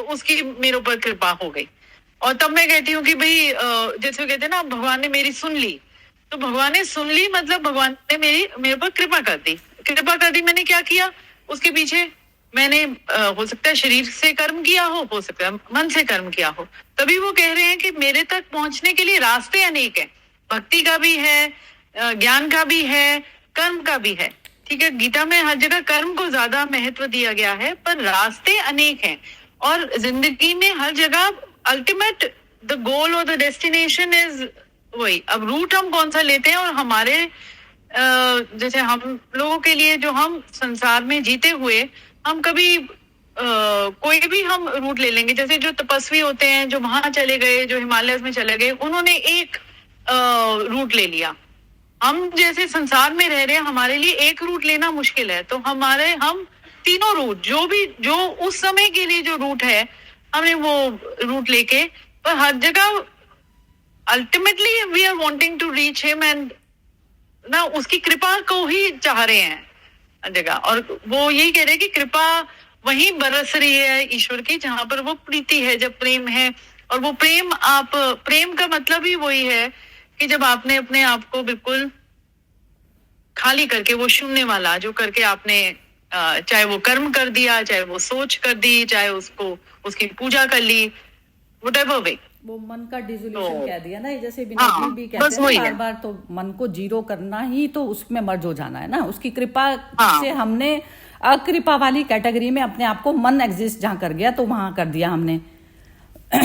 Speaker 4: उसकी मेरे ऊपर कृपा हो गई। और तब मैं कहती हूँ कि भाई जैसे कहते हैं ना, भगवान ने मेरी सुन ली, तो भगवान ने सुन ली, मतलब भगवान ने मेरे ऊपर कृपा कर दी। मैंने क्या किया उसके पीछे, मैंने हो सकता है शरीर से कर्म किया हो सकता है मन से कर्म किया हो। तभी वो कह रहे हैं कि मेरे तक पहुंचने के लिए रास्ते अनेक हैं, भक्ति का भी है, ज्ञान का भी है, कर्म का भी है। ठीक है, गीता में हर जगह कर्म को ज्यादा महत्व दिया गया है, पर रास्ते अनेक हैं, और जिंदगी में हर जगह अल्टीमेट द गोल और द डेस्टिनेशन इज वही। अब रूट हम कौन सा लेते हैं, और हमारे जैसे हम लोगों के लिए जो हम संसार में जीते हुए, हम कभी कोई भी हम रूट ले लेंगे। जैसे जो तपस्वी होते हैं, जो वहां चले गए, जो हिमालय में चले गए, उन्होंने एक रूट ले लिया। हम जैसे संसार में रह रहे हैं, हमारे लिए एक रूट लेना मुश्किल है, तो हम तीनों रूट जो उस समय के लिए जो रूट है, हमने वो रूट लेके, पर हर जगह ultimately we are wanting to reach him, and ना उसकी कृपा को ही चाह रहे हैं हर जगह। और वो यही कह रहे हैं कि कृपा वहीं बरस रही है ईश्वर की, जहां पर वो प्रीति है, जब प्रेम है। और वो प्रेम का मतलब ही वही है कि जब आपने अपने आप को बिल्कुल खाली करके, वो शून्य वाला जो करके आपने चाहे वो कर्म कर दिया, चाहे वो सोच कर दी, चाहे उसकी पूजा कर ली, व्हाटएवर वे,
Speaker 2: वो मन का डिसोल्यूशन कह दिया ना, जैसे बिना भी कहते हैं बार, तो मन को जीरो करना ही तो उसमें मर्ज हो जाना है ना। उसकी कृपा से हमने अकृपा वाली कैटेगरी में अपने आप को, मन एग्जिस्ट जहां कर गया तो वहां कर दिया हमने।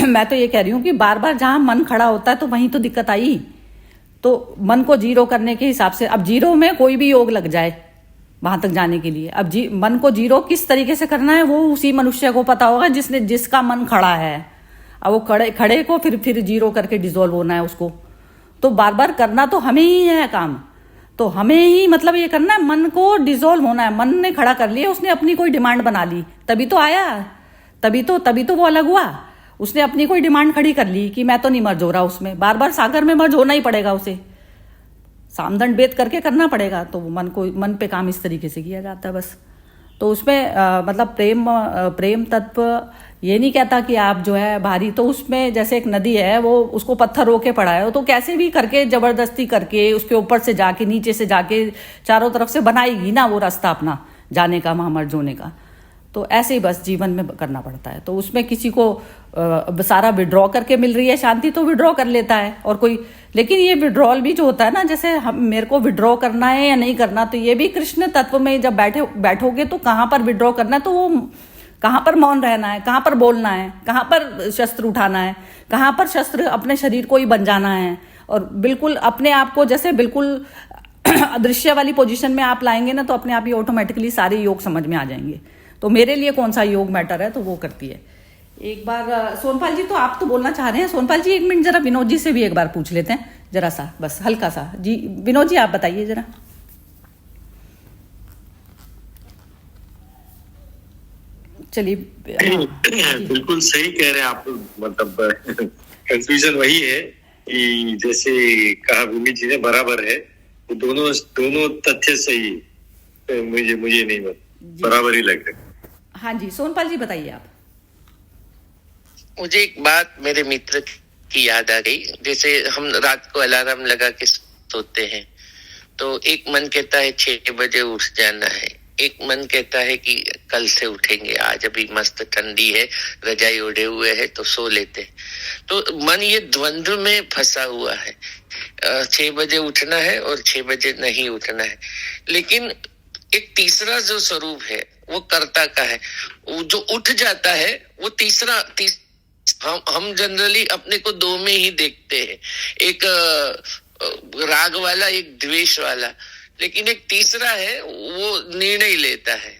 Speaker 2: मैं तो ये कह रही हूँ कि बार बार जहां मन खड़ा होता है तो वहीं तो दिक्कत आई। तो मन को जीरो करने के हिसाब से, अब जीरो में कोई भी योग लग जाए, वहां तक जाने के लिए। अब मन को जीरो किस तरीके से करना है वो उसी मनुष्य को पता होगा जिसका मन खड़ा है। अब वो खड़े को फिर जीरो करके डिसॉल्व होना है उसको। तो बार बार करना तो हमें ही है काम, तो हमें ही मतलब ये करना है, मन को डिसॉल्व होना है। मन ने खड़ा कर लिया, उसने अपनी कोई डिमांड बना ली, तभी तो आया, तभी तो वो अलग हुआ। उसने अपनी कोई डिमांड खड़ी कर ली कि मैं तो नहीं मर्ज हो रहा उसमें, बार बार सागर में मर्ज होना ही पड़ेगा उसे, सामदंड भेद करके करना पड़ेगा। तो मन पे काम इस तरीके से किया जाता है बस। तो उसमें मतलब प्रेम तत्व ये नहीं कहता कि आप जो है भारी, तो उसमें जैसे एक नदी है, वो उसको पत्थर रोके पड़ा है, तो कैसे भी करके जबरदस्ती करके उसके ऊपर से जाके नीचे से जाके चारों तरफ से बनाएगी ना वो रास्ता अपना जाने का, वहां मर्ज होने का। तो ऐसे ही बस जीवन में करना पड़ता है। तो उसमें किसी को सारा विड्रॉ करके मिल रही है शांति तो विड्रॉ कर लेता है, और कोई, लेकिन ये विड्रॉल भी जो होता है ना, जैसे मेरे को विड्रॉ करना है या नहीं करना, तो ये भी कृष्ण तत्व में जब बैठोगे तो कहाँ पर विड्रॉ करना है, तो वो कहाँ पर मौन रहना है, कहाँ पर बोलना है, कहाँ पर शस्त्र उठाना है, कहाँ पर शस्त्र अपने शरीर को ही बन जाना है, और बिल्कुल अपने आप को जैसे बिल्कुल अदृश्य वाली पोजीशन में आप लाएंगे ना, तो अपने आप ही ऑटोमेटिकली सारे योग समझ में आ जाएंगे। तो मेरे लिए कौन सा योग मैटर है, तो वो करती है। एक बार सोनपाल जी, तो आप तो बोलना चाह रहे हैं, सोनपाल जी 1 मिनट जरा विनोद जी से भी एक बार पूछ लेते हैं जरा सा, बस हल्का सा। जी विनोद जी आप बताइए जरा। चलिए
Speaker 5: बिल्कुल सही कह रहे हैं आप, मतलब कंफ्यूजन वही है कि जैसे कहा भूमि जी ने, बराबर है, वो दोनों तथ्य सही है। मुझे नहीं बराबर ही लग रहा है।
Speaker 2: हाँ जी सोनपाल जी बताइए आप।
Speaker 6: मुझे एक बात मेरे मित्र की याद आ गई। जैसे हम रात को अलार्म लगा के सोते हैं, तो एक मन कहता है 6 बजे उठ जाना है, एक मन कहता है कि कल से उठेंगे, आज अभी मस्त ठंडी है, रजाई ओढ़े हुए है तो सो लेते हैं। तो मन ये द्वंद्व में फंसा हुआ है, 6 बजे उठना है और 6 बजे नहीं उठना है। लेकिन एक तीसरा जो स्वरूप है वो कर्ता का है, वो जो उठ जाता है वो तीसरा हम जनरली अपने को 2 में ही देखते हैं, एक राग वाला, एक द्वेष वाला। लेकिन एक तीसरा है, वो निर्णय लेता है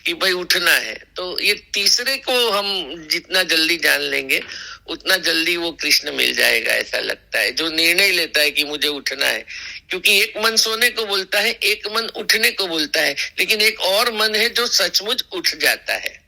Speaker 6: कि भाई उठना है। तो ये तीसरे को हम जितना जल्दी जान लेंगे उतना जल्दी वो कृष्ण मिल जाएगा, ऐसा लगता है, जो निर्णय लेता है कि मुझे उठना है। क्योंकि एक मन सोने को बोलता है, एक मन उठने को बोलता है, लेकिन एक और मन है जो सचमुच उठ जाता है।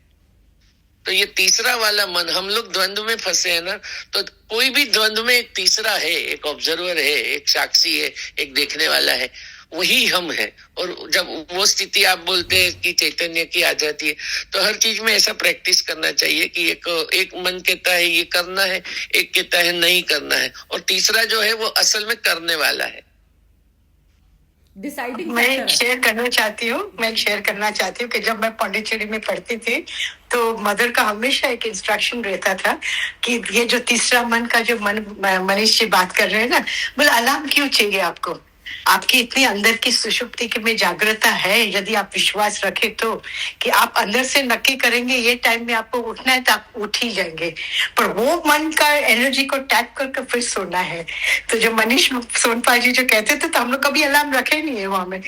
Speaker 6: तो ये तीसरा वाला मन, हम लोग द्वंद्व में फंसे हैं ना, तो कोई भी द्वंद्व में एक तीसरा है, एक ऑब्जर्वर है, एक साक्षी है, एक देखने वाला है, वही हम है। और जब वो स्थिति आप बोलते हैं कि चैतन्य की आ जाती है, तो हर चीज में ऐसा प्रैक्टिस करना चाहिए कि एक मन कहता है ये करना है, एक कहता है नहीं करना है, और तीसरा जो है वो असल में करने वाला है।
Speaker 2: डिसाइडिंग
Speaker 3: मैं शेयर करना चाहती हूँ कि जब मैं पांडिचेरी में पढ़ती थी तो मदर का हमेशा एक इंस्ट्रक्शन रहता था कि ये जो तीसरा मन का जो मनीष जी बात कर रहे हैं ना, बोले अलार्म क्यों चाहिए आपको, आपकी इतनी अंदर की सुषुप्ति में जागृता है, यदि आप विश्वास रखें तो, कि आप अंदर से नक्की करेंगे ये टाइम में आपको उठना है तो आप उठ ही जाएंगे। पर वो मन का एनर्जी को टैप करके फिर सोना है। तो जो मनीष सोनपाल जी जो कहते थे, तो हम लोग कभी अलार्म रखे नहीं है वहां में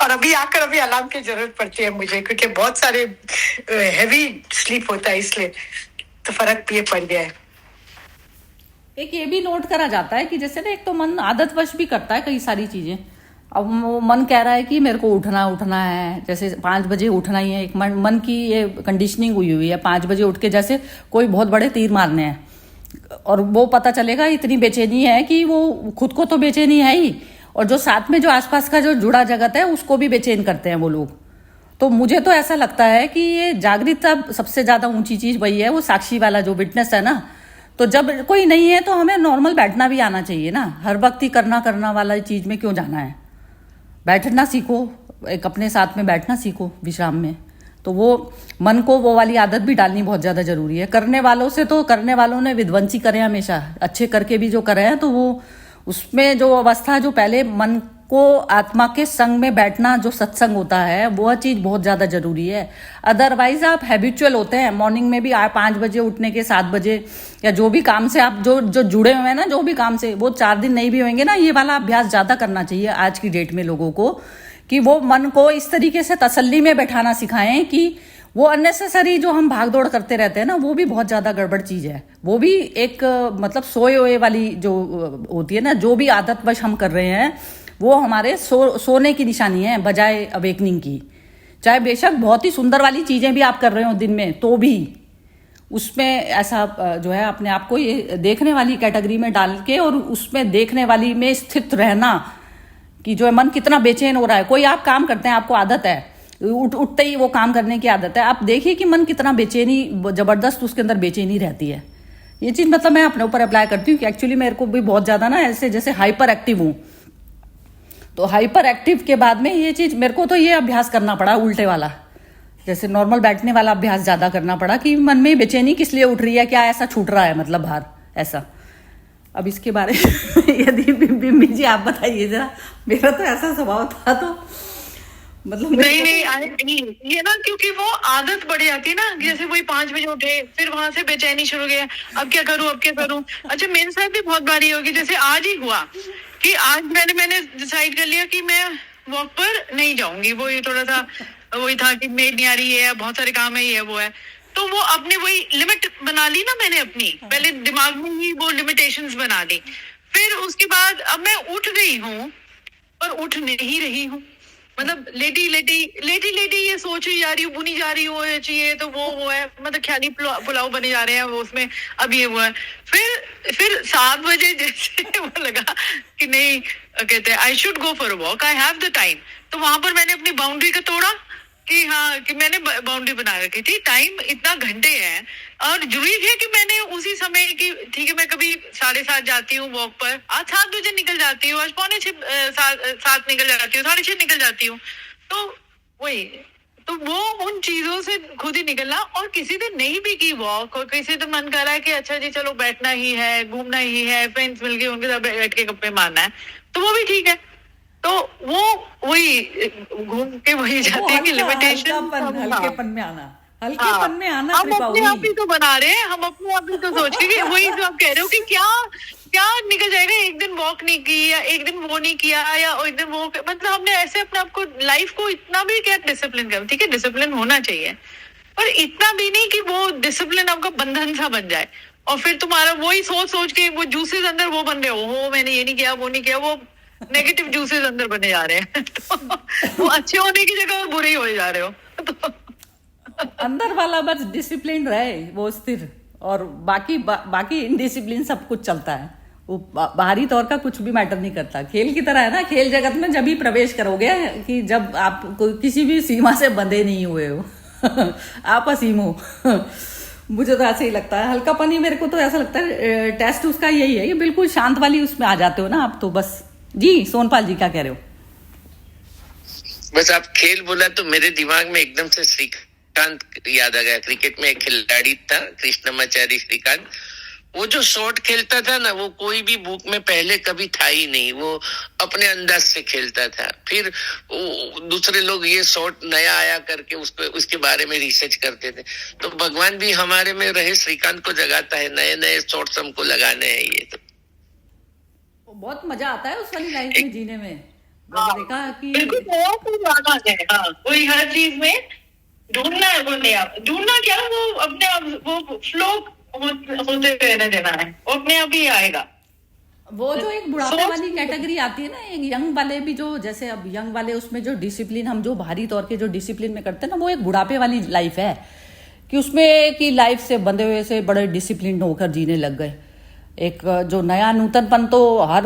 Speaker 3: और अभी अलार्म की जरूरत पड़ती है मुझे, क्योंकि बहुत सारे हेवी स्लीप होता है, इसलिए तो फर्क ये पड़ गया है।
Speaker 2: एक ये भी नोट करा जाता है कि जैसे ना, एक तो मन आदतवश भी करता है कई सारी चीजें। अब वो मन कह रहा है कि मेरे को उठना है, जैसे 5 बजे उठना ही है, एक मन की ये कंडीशनिंग हुई है 5 बजे उठ के, जैसे कोई बहुत बड़े तीर मारने हैं, और वो पता चलेगा इतनी बेचैनी है कि वो खुद को तो बेचैनी है ही, और जो साथ में जो आसपास का जो जुड़ा जगत है उसको भी बेचैन करते हैं वो लोग। तो मुझे तो ऐसा लगता है कि ये जागृतता सबसे ज्यादा ऊंची चीज वही है, वो साक्षी वाला जो विटनेस है ना। तो जब कोई नहीं है तो हमें नॉर्मल बैठना भी आना चाहिए ना, हर वक्त ही करना वाला चीज में क्यों जाना है। बैठना सीखो, एक अपने साथ में बैठना सीखो विश्राम में। तो वो मन को वो वाली आदत भी डालनी बहुत ज्यादा जरूरी है। करने वालों ने विध्वंसी करे हमेशा, अच्छे करके भी जो करे हैं, तो वो उसमें जो अवस्था जो पहले मन को आत्मा के संग में बैठना, जो सत्संग होता है, वह चीज बहुत ज्यादा जरूरी है। अदरवाइज आप हैबिचुअल होते हैं, मॉर्निंग में भी आप 5 बजे उठने के, 7 बजे, या जो भी काम से आप जो जो जुड़े हुए हैं ना, जो भी काम से, वो 4 दिन नहीं भी होंगे ना, ये वाला अभ्यास ज्यादा करना चाहिए आज की डेट में लोगों को, कि वो मन को इस तरीके से तसल्ली में बैठाना सिखाएं कि वो अननेसेसरी जो हम भाग दौड़ करते रहते हैं ना, वो भी बहुत ज्यादा गड़बड़ चीज है। वो भी एक मतलब सोए हुए वाली जो होती है ना, जो भी आदत वश हम कर रहे हैं, वो हमारे सोने की निशानी है बजाय अवेकनिंग की। चाहे बेशक बहुत ही सुंदर वाली चीजें भी आप कर रहे हो दिन में, तो भी उसमें ऐसा जो है अपने आप को ये देखने वाली कैटेगरी में डाल के, और उसमें देखने वाली में स्थित रहना कि जो है मन कितना बेचैन हो रहा है। कोई आप काम करते हैं, आपको आदत है उठते ही वो काम करने की आदत है, आप देखिए कि मन कितना बेचैनी, जबरदस्त उसके अंदर बेचैनी रहती है। ये चीज मतलब मैं अपने ऊपर अप्लाई करती हूँ कि एक्चुअली मेरे को भी बहुत ज्यादा ना ऐसे जैसे हाइपर एक्टिव हूँ, तो हाइपर एक्टिव के बाद में ये चीज मेरे को तो ये अभ्यास करना पड़ा उल्टे वाला, जैसे नॉर्मल बैठने वाला अभ्यास ज्यादा करना पड़ा कि मन में बेचैनी किस लिए उठ रही है, क्या ऐसा छूट रहा है मतलब बाहर ऐसा। अब इसके बारे में यदि बिम्बी जी आप बताइए जरा, मेरा तो ऐसा स्वभाव था तो मतलब
Speaker 4: नहीं ये ना, क्योंकि वो आदत बढ़ जाती है ना, जैसे वही 5 बजे उठे, फिर वहां से बेचैनी शुरू हो गया, अब क्या करूं। अच्छा मेरे साथ भी बहुत बारी होगी, जैसे आज ही हुआ कि आज मैंने डिसाइड कर लिया कि मैं वॉक पर नहीं जाऊंगी। वो ये थोड़ा सा वही था कि मेड नहीं आ रही है, बहुत सारे काम है, ये वो है, तो वो अपनी वही लिमिट बना ली ना मैंने अपनी, पहले दिमाग में ही वो लिमिटेशंस बना ली। फिर उसके बाद अब मैं उठ गई हूँ पर उठ नहीं रही हूँ, मतलब लेटी ये सोच ही जा रही हूँ, बुनी जा रही हूँ, ये चाहिए तो वो है, मतलब ख्याली पुलाव बने जा रहे हैं वो, उसमें अब ये हुआ है। फिर 7 बजे जैसे वो लगा कि नहीं, कहते हैं I should go for a walk, I have the time, तो वहां पर मैंने अपनी बाउंड्री का तोड़ा कि हाँ, कि मैंने बाउंड्री बना रखी थी, टाइम इतना घंटे हैं, और जरूरी है कि मैंने उसी समय की, ठीक है मैं कभी 7:30 जाती हूँ वॉक पर, आज 7 बजे निकल जाती हूँ, आज 6:45 निकल जाती हूँ, 6:30 निकल जाती हूँ, तो वही, तो वो उन चीजों से खुद ही निकलना। और किसी दिन नहीं भी की वॉक, और किसी दिन मन कर रहा है कि अच्छा जी चलो बैठना ही है, घूमना ही है, फ्रेंड्स मिलके उनके साथ बैठ के गप्पे मारना है, तो वो भी ठीक है। तो वो वही घूम के वही जाती है कि लिमिटेशन,
Speaker 2: हल्केपन में आना, हल्केपन में आना।
Speaker 4: हम अपने आप ही तो बना रहे हैं, हम अपने आप ही तो सोच के, वही जो आप कह रहे हो कि क्या निकल जाएगा, एक दिन वॉक नहीं की, या एक दिन वो नहीं किया, या एक दिन वो, मतलब हमने ऐसे अपने आप को, लाइफ को इतना भी क्या डिसिप्लिन कर, ठीक है डिसिप्लिन होना चाहिए, पर इतना भी नहीं कि वो डिसिप्लिन आपका बंधन सा बन जाए, और फिर तुम्हारा वही सोच के वो जूसेस अंदर वो बन रहे हो मैंने ये नहीं किया, वो नहीं किया, वो नेगेटिव जूसेस अंदर बने जा रहे हैं। तो वो अच्छे होने की जगह और बुरे ही हो जा रहे हो। तो
Speaker 2: अंदर वाला बस डिसिप्लिन रहे, वो स्थिर, और बाकी इनडिसिप्लिन सब कुछ चलता है, वो बाहरी तौर का कुछ भी मैटर नहीं करता। खेल की तरह है ना, खेल जगत में जब भी प्रवेश करोगे कि जब आप किसी भी सीमा से बंधे नहीं हुए हो आप असीम हो। मुझे तो ऐसे ही लगता है, हल्कापन ही मेरे को तो ऐसा लगता है टेस्ट उसका यही है कि बिल्कुल शांत वाली उसमें आ जाते हो ना आप तो बस। जी सोनपाल जी क्या कह रहे हो?
Speaker 6: बस आप खेल बोला तो मेरे दिमाग में एकदम से श्रीकांत याद आ गया। क्रिकेट में एक खिलाड़ी था कृष्णमाचारी श्रीकांत, वो जो शॉट खेलता था ना, वो कोई भी बुक में पहले कभी था ही नहीं, वो अपने अंदाज से खेलता था। फिर दूसरे लोग ये शॉट नया आया करके उसके बारे में रिसर्च करते थे। तो भगवान भी हमारे में रहे, श्रीकांत को जगाता है, नए नए शॉट्स हमको लगाने हैं। ये तो
Speaker 2: बहुत मजा आता है उस वाली लाइफ में जीने में। देखा कि
Speaker 4: बिल्कुल वही हर चीज में ढूंढना है, वो नया ढूंढना क्या, वो अपने आप वो फ्लो होते रहने देना है, वो अपने आप ही आएगा।
Speaker 2: वो जो एक बुढ़ापे वाली कैटेगरी आती है ना, एक यंग वाले भी, जो जैसे अब यंग वाले उसमें जो डिसिप्लिन हम जो बाहरी तौर के जो डिसिप्लिन में करते हैं ना, वो एक बुढ़ापे वाली लाइफ है कि उसमें की लाइफ से बंधे हुए से बड़े डिसिप्लिन होकर जीने लग गए। एक जो नया नूतनपन तो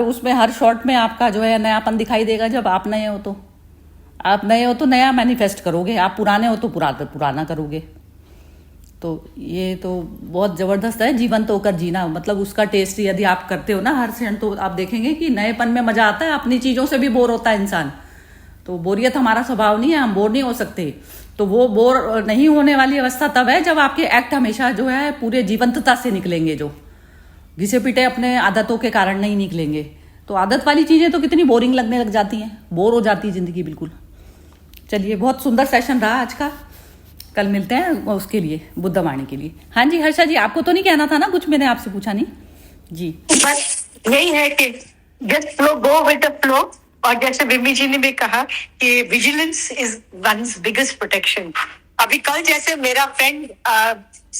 Speaker 2: उसमें हर शॉट में आपका जो है नयापन दिखाई देगा। जब आप नए हो तो नया मैनिफेस्ट करोगे, आप पुराने हो तो पुराना करोगे। तो ये तो बहुत जबरदस्त है जीवन तो होकर जीना, मतलब उसका टेस्ट यदि आप करते हो ना हर क्षण, तो आप देखेंगे कि नएपन में मजा आता है। अपनी चीजों से भी बोर होता है इंसान, तो बोरियत हमारा स्वभाव नहीं है, हम बोर नहीं हो सकते। तो वो बोर नहीं होने वाली अवस्था तब है जब आपके एक्ट हमेशा जो है पूरे जीवंतता से निकलेंगे, जो घिसे पिटे अपने आदतों के कारण नहीं निकलेंगे। तो आदत वाली चीजें तो कितनी बोरिंग लगने लग जाती हैं, बोर हो जाती है जिंदगी बिल्कुल। चलिए, बहुत सुंदर सेशन रहा आज का। कल मिलते हैं उसके लिए, बुद्धवाणी के लिए। हाँ जी हर्षा जी, आपको तो नहीं कहना था ना कुछ? मैंने आपसे पूछा नहीं जी।
Speaker 3: बस यही है कि just flow, go with the flow. और जैसे बिम्मी जी ने भी कहा कि vigilance is one's biggest protection. अभी कल जैसे मेरा फ्रेंड,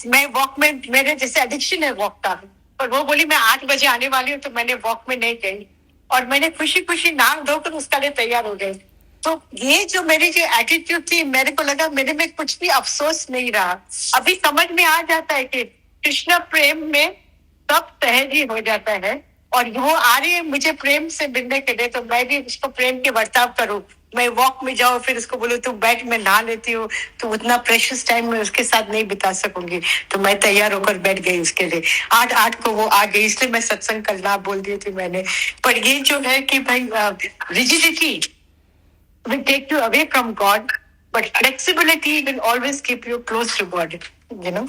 Speaker 3: मैं वॉक में, मेरे जैसे एडिक्शन है वॉक का, और वो बोली मैं 8 बजे आने वाली हूँ, तो मैंने वॉक में नहीं गई और मैंने खुशी खुशी नाम धोकर उसका लिए तैयार हो गई। तो ये जो मेरी जो एटीट्यूड थी, मेरे को लगा मेरे में कुछ भी अफसोस नहीं रहा। अभी समझ में आ जाता है कि कृष्ण प्रेम में सब सहज ही हो जाता है, और वो आ रही है मुझे प्रेम से मिलने के लिए, तो मैं भी उसको प्रेम के बर्ताव करूं। मैं वॉक में जाऊं, फिर उसको बोलूं तू बैठ, मैं नहा लेती हूँ, तो उतना प्रेशियस टाइम मैं उसके साथ नहीं बिता सकूंगी। तो मैं तैयार होकर बैठ गई उसके लिए। 8 को वो आ गई, इसलिए मैं सत्संग कल ना बोल दी थी मैंने। पर ये जो है कि भाई rigidity will take you away from God, but flexibility will always keep you close to God, you know.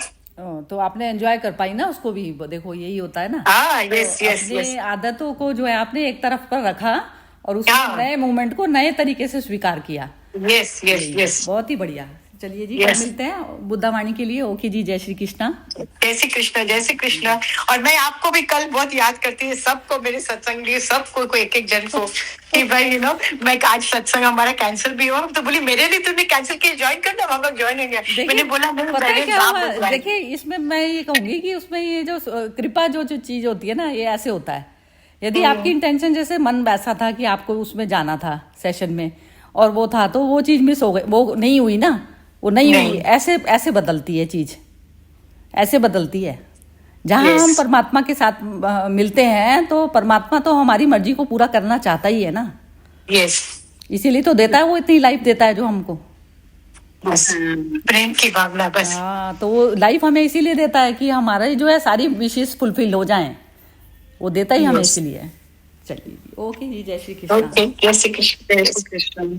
Speaker 2: तो आपने एंजॉय कर पाई ना उसको भी, देखो यही होता है ना।
Speaker 3: हाँ, yes, yes,
Speaker 2: अपने
Speaker 3: yes.
Speaker 2: आदतों को जो है आपने एक तरफ पर रखा और उस
Speaker 3: हाँ।
Speaker 2: नए मूवमेंट को नए तरीके से स्वीकार किया।
Speaker 3: Yes, yes,
Speaker 2: यही,
Speaker 3: yes.
Speaker 2: बहुत ही बढ़िया। चलिए जी,
Speaker 3: Yes.
Speaker 2: कल मिलते हैं बुद्धवाणी के लिए। ओके जी, जय श्री कृष्णा।
Speaker 3: जय श्री कृष्ण, जय श्री कृष्ण। और मैं आपको भी कल बहुत याद करती हूँ, सबको, मेरे सत्संग लिए सबको, कोई एक जन को, कि भाई यू नो, मैं आज सत्संग हमारा कैंसिल भी हुआ, तो बोली मेरे लिए तुमने कैंसिल किया, ज्वाइन करना, हम लोग ज्वाइन होंगे। मैंने बोला
Speaker 2: पता है क्या हुआ? देखिए, इसमें मैं ये कहूंगी कि उसमें ये जो कृपा जो चीज होती है ना, ये ऐसे होता है। यदि आपकी इंटेंशन, जैसे मन वैसा था कि आपको उसमें जाना था सेशन में, और वो था, तो वो चीज मिस हो गई, वो नहीं हुई ना, वो नहीं हुई। ऐसे बदलती है चीज, ऐसे बदलती है। जहां हम परमात्मा के साथ मिलते हैं, तो परमात्मा तो हमारी मर्जी को पूरा करना चाहता ही है ना।
Speaker 3: यस,
Speaker 2: इसीलिए तो देता है, वो इतनी लाइफ देता है जो हमको,
Speaker 3: बस प्रेम की भावना, बस।
Speaker 2: हाँ, तो वो लाइफ हमें इसीलिए देता है कि हमारा जो है सारी विशेष फुलफिल हो जाएं, वो देता ही हमें इसलिए। चलिए, ओके जी, जय श्री कृष्ण।
Speaker 3: ओके, जय श्री कृष्ण, जय श्री कृष्ण।